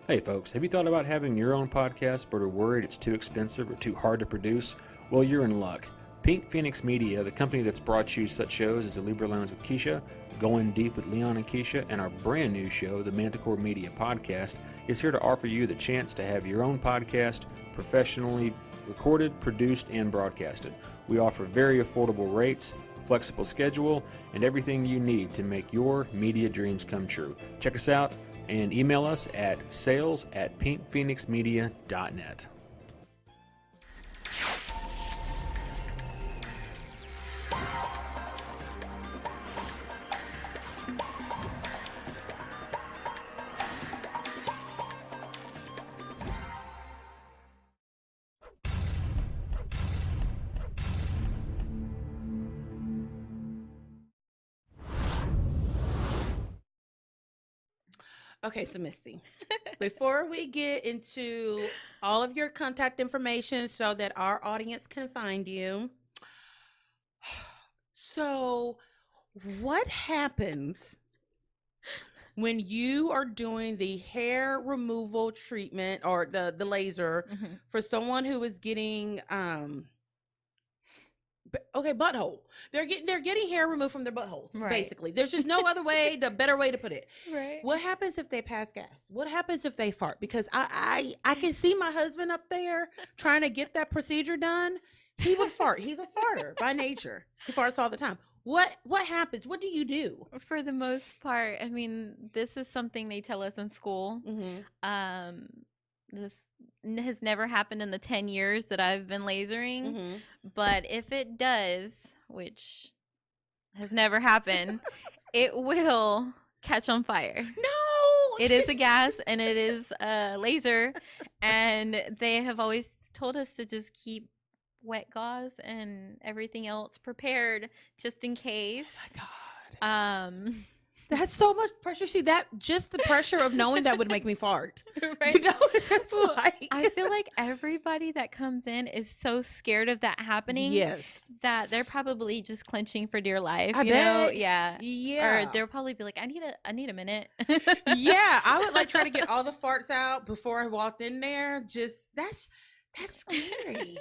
Hey folks, have you thought about having your own podcast but are worried it's too expensive or too hard to produce? Well, you're in luck. Pink Phoenix Media, the company that's brought you such shows as the Libra Lounge with Keisha, Going Deep with Leon and Keisha, and our brand new show, the Manticore Media Podcast, is here to offer you the chance to have your own podcast professionally recorded, produced, and broadcasted. We offer very affordable rates, flexible schedule, and everything you need to make your media dreams come true. Check us out and email us at sales@pinkphoenixmedia.net. Okay, so Misty, before we get into all of your contact information so that our audience can find you, so what happens when you are doing the hair removal treatment or the laser for someone who is getting butthole? They're getting hair removed from their buttholes, basically. There's just no other way, the better way to put it. Right. What happens if they pass gas? What happens if they fart? Because I can see my husband up there trying to get that procedure done. He would fart. He's a farter by nature. He farts all the time. What happens? What do you do? For the most part, I mean, this is something they tell us in school. This has never happened in the 10 years that I've been lasering. But if it does, which has never happened, it will catch on fire. No! It is a gas and it is a laser. And they have always told us to just keep wet gauze and everything else prepared just in case. Oh my God. That's so much pressure. See, that just the pressure of knowing that would make me fart. Right? You know, it's Well, like I feel like everybody that comes in is so scared of that happening. Yes. That they're probably just clenching for dear life. I you know? bet. Yeah. Yeah. Or they'll probably be like, I need a minute. Yeah. I would like try to get all the farts out before I walked in there. Just that's scary.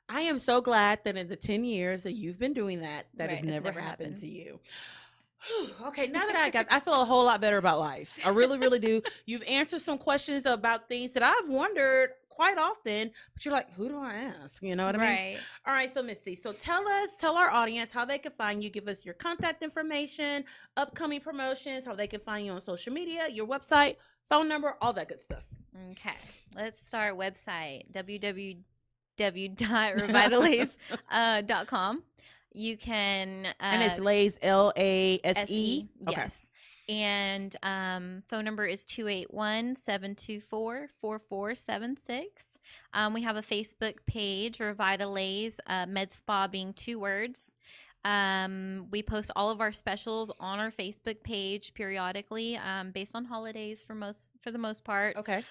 I am so glad that in the 10 years that you've been doing that has never happened to you. Okay, now that I feel a whole lot better about life. I really, really do. You've answered some questions about things that I've wondered quite often, but you're like, who do I ask? You know what I mean? Right. All right, so Misty, so tell our audience how they can find you. Give us your contact information, upcoming promotions, how they can find you on social media, your website, phone number, all that good stuff. Okay. Let's start website, www.revitalase.com. You can and it's Lase, LASE. Okay. Yes. And phone number is 281-724-4476. We have a Facebook page, Revitalase Med Spa, being 2 words. We post all of our specials on our Facebook page periodically, based on holidays for the most part. Okay.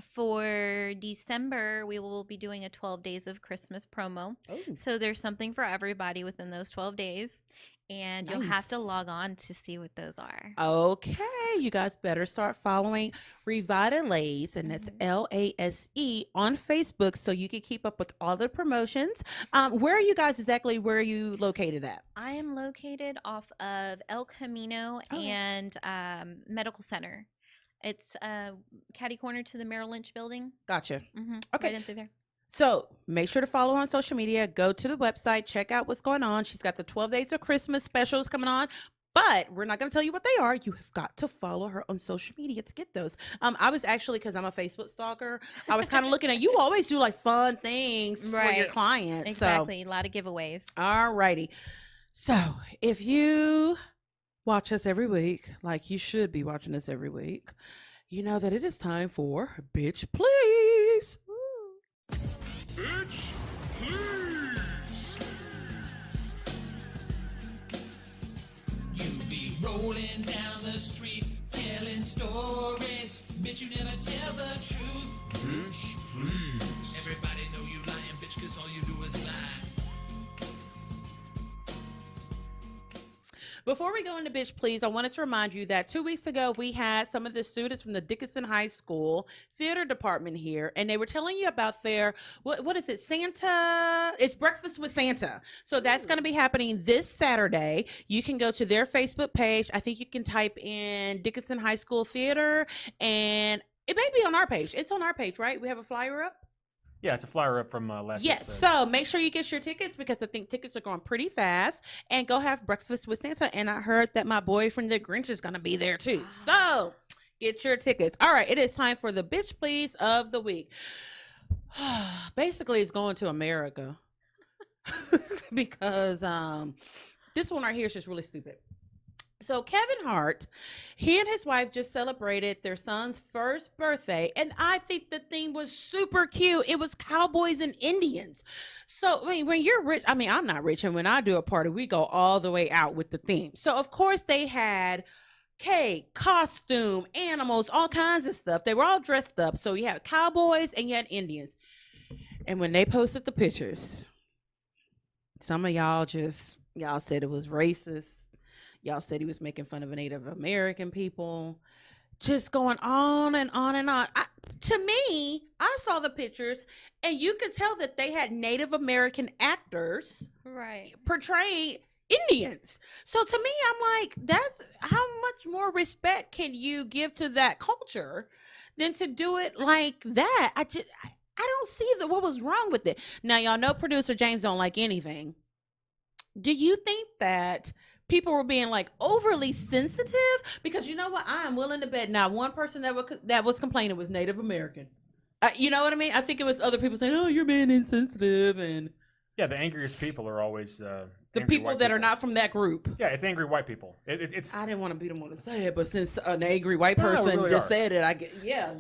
For December, we will be doing a 12 days of Christmas promo. Oh. So there's something for everybody within those 12 days. And you'll have to log on to see what those are. Okay. You guys better start following Revitalase, and that's LASE on Facebook so you can keep up with all the promotions. Where are you guys exactly? Where are you located at? I am located off of El Camino and Medical Center. It's catty corner to the Merrill Lynch building. Gotcha. Okay. Right in through there. So make sure to follow her on social media. Go to the website. Check out what's going on. She's got the 12 Days of Christmas specials coming on. But we're not going to tell you what they are. You have got to follow her on social media to get those. I was actually, because I'm a Facebook stalker, I was kind of looking at, you always do like fun things for your clients. Exactly. A lot of giveaways. All righty. So if you watch us every week, like you should be watching us every week, you know that it is time for Bitch Please. Bitch, please. You be rolling down the street, telling stories. Bitch, you never tell the truth. Bitch, please. Everybody know you lying, bitch, cause all you do is lie. Before we go into Bitch Please, I wanted to remind you that 2 weeks ago, we had some of the students from the Dickinson High School theater department here, and they were telling you about their, what is it, Santa? It's Breakfast with Santa. So that's going to be happening this Saturday. You can go to their Facebook page. I think you can type in Dickinson High School Theater, and it may be on our page. It's on our page, right? We have a flyer up. Yeah, it's a flyer up from last Yes, episode. so make sure you get your tickets because I think tickets are going pretty fast. And go have breakfast with Santa. And I heard that my boyfriend, the Grinch, is going to be there too. So get your tickets. All right, it is time for the Bitch Please of the week. Basically, it's going to America because this one right here is just really stupid. So Kevin Hart, he and his wife just celebrated their son's first birthday, and I think the theme was super cute. It was cowboys and Indians. So I mean, when you're rich, I mean, I'm not rich, and when I do a party, we go all the way out with the theme. So of course they had cake, costume, animals, all kinds of stuff. They were all dressed up. So you had cowboys and you had Indians. And when they posted the pictures, some of y'all said it was racist. Y'all said he was making fun of Native American people. Just going on and on and on. To me, I saw the pictures and you could tell that they had Native American actors portray Indians. So to me, I'm like, that's how much more respect can you give to that culture than to do it like that? I don't see what was wrong with it. Now, y'all know producer James don't like anything. Do you think that people were being like overly sensitive? Because you know what? I am willing to bet now one person that was complaining was Native American. You know what I mean? I think it was other people saying, oh, you're being insensitive. And yeah, the angriest people are always the people that are not from that group. Yeah, it's angry white people. It's. I didn't want to beat them on the say it, but since an angry white person really said it,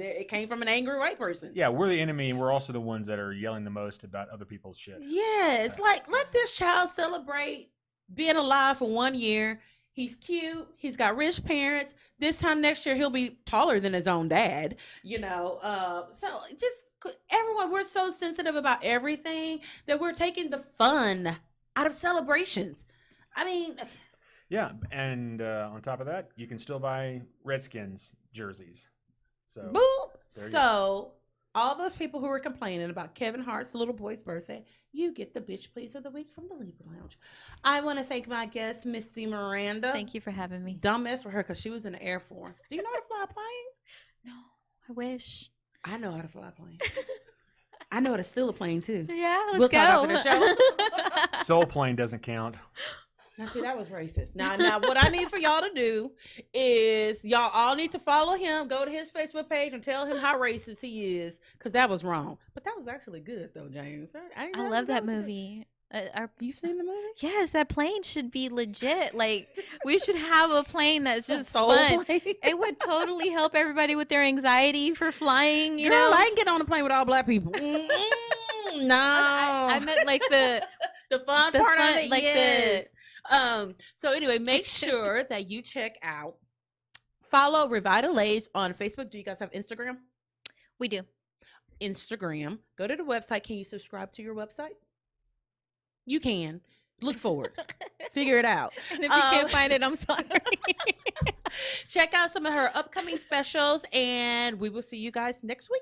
it came from an angry white person. Yeah, we're the enemy, and we're also the ones that are yelling the most about other people's shit. Yeah, it's like, let this child celebrate being alive for 1 year. He's cute. He's got rich parents. This time next year, he'll be taller than his own dad. You know, so just everyone, we're so sensitive about everything that we're taking the fun out of celebrations. I mean, yeah, and on top of that, you can still buy Redskins jerseys. So, boop. So all those people who were complaining about Kevin Hart's little boy's birthday, you get the bitch please of the week from the Libra Lounge. I want to thank my guest, Misty Miranda. Thank you for having me. Don't mess with her because she was in the Air Force. Do you know how to fly a plane? No, I wish. I know how to fly a plane. I know how to steal a plane too. Yeah, we'll go. talk after the show. Soul plane doesn't count. Now, see, that was racist. Now, what I need for y'all to do is y'all all need to follow him, go to his Facebook page, and tell him how racist he is, because that was wrong. But that was actually good, though, James. I love that movie. You've seen the movie? Yes, that plane should be legit. Like, we should have a plane that's just Soul fun. plane. It would totally help everybody with their anxiety for flying, you know? I can get on a plane with all black people. No. I meant like the fun part of it, like yes. So anyway, make sure that you check out, follow Revitalase on Facebook. Do you guys have Instagram? We do. Instagram. Go to the website. Can you subscribe to your website? You can. Look forward. Figure it out. And if you can't find it, I'm sorry. Check out some of her upcoming specials, and we will see you guys next week.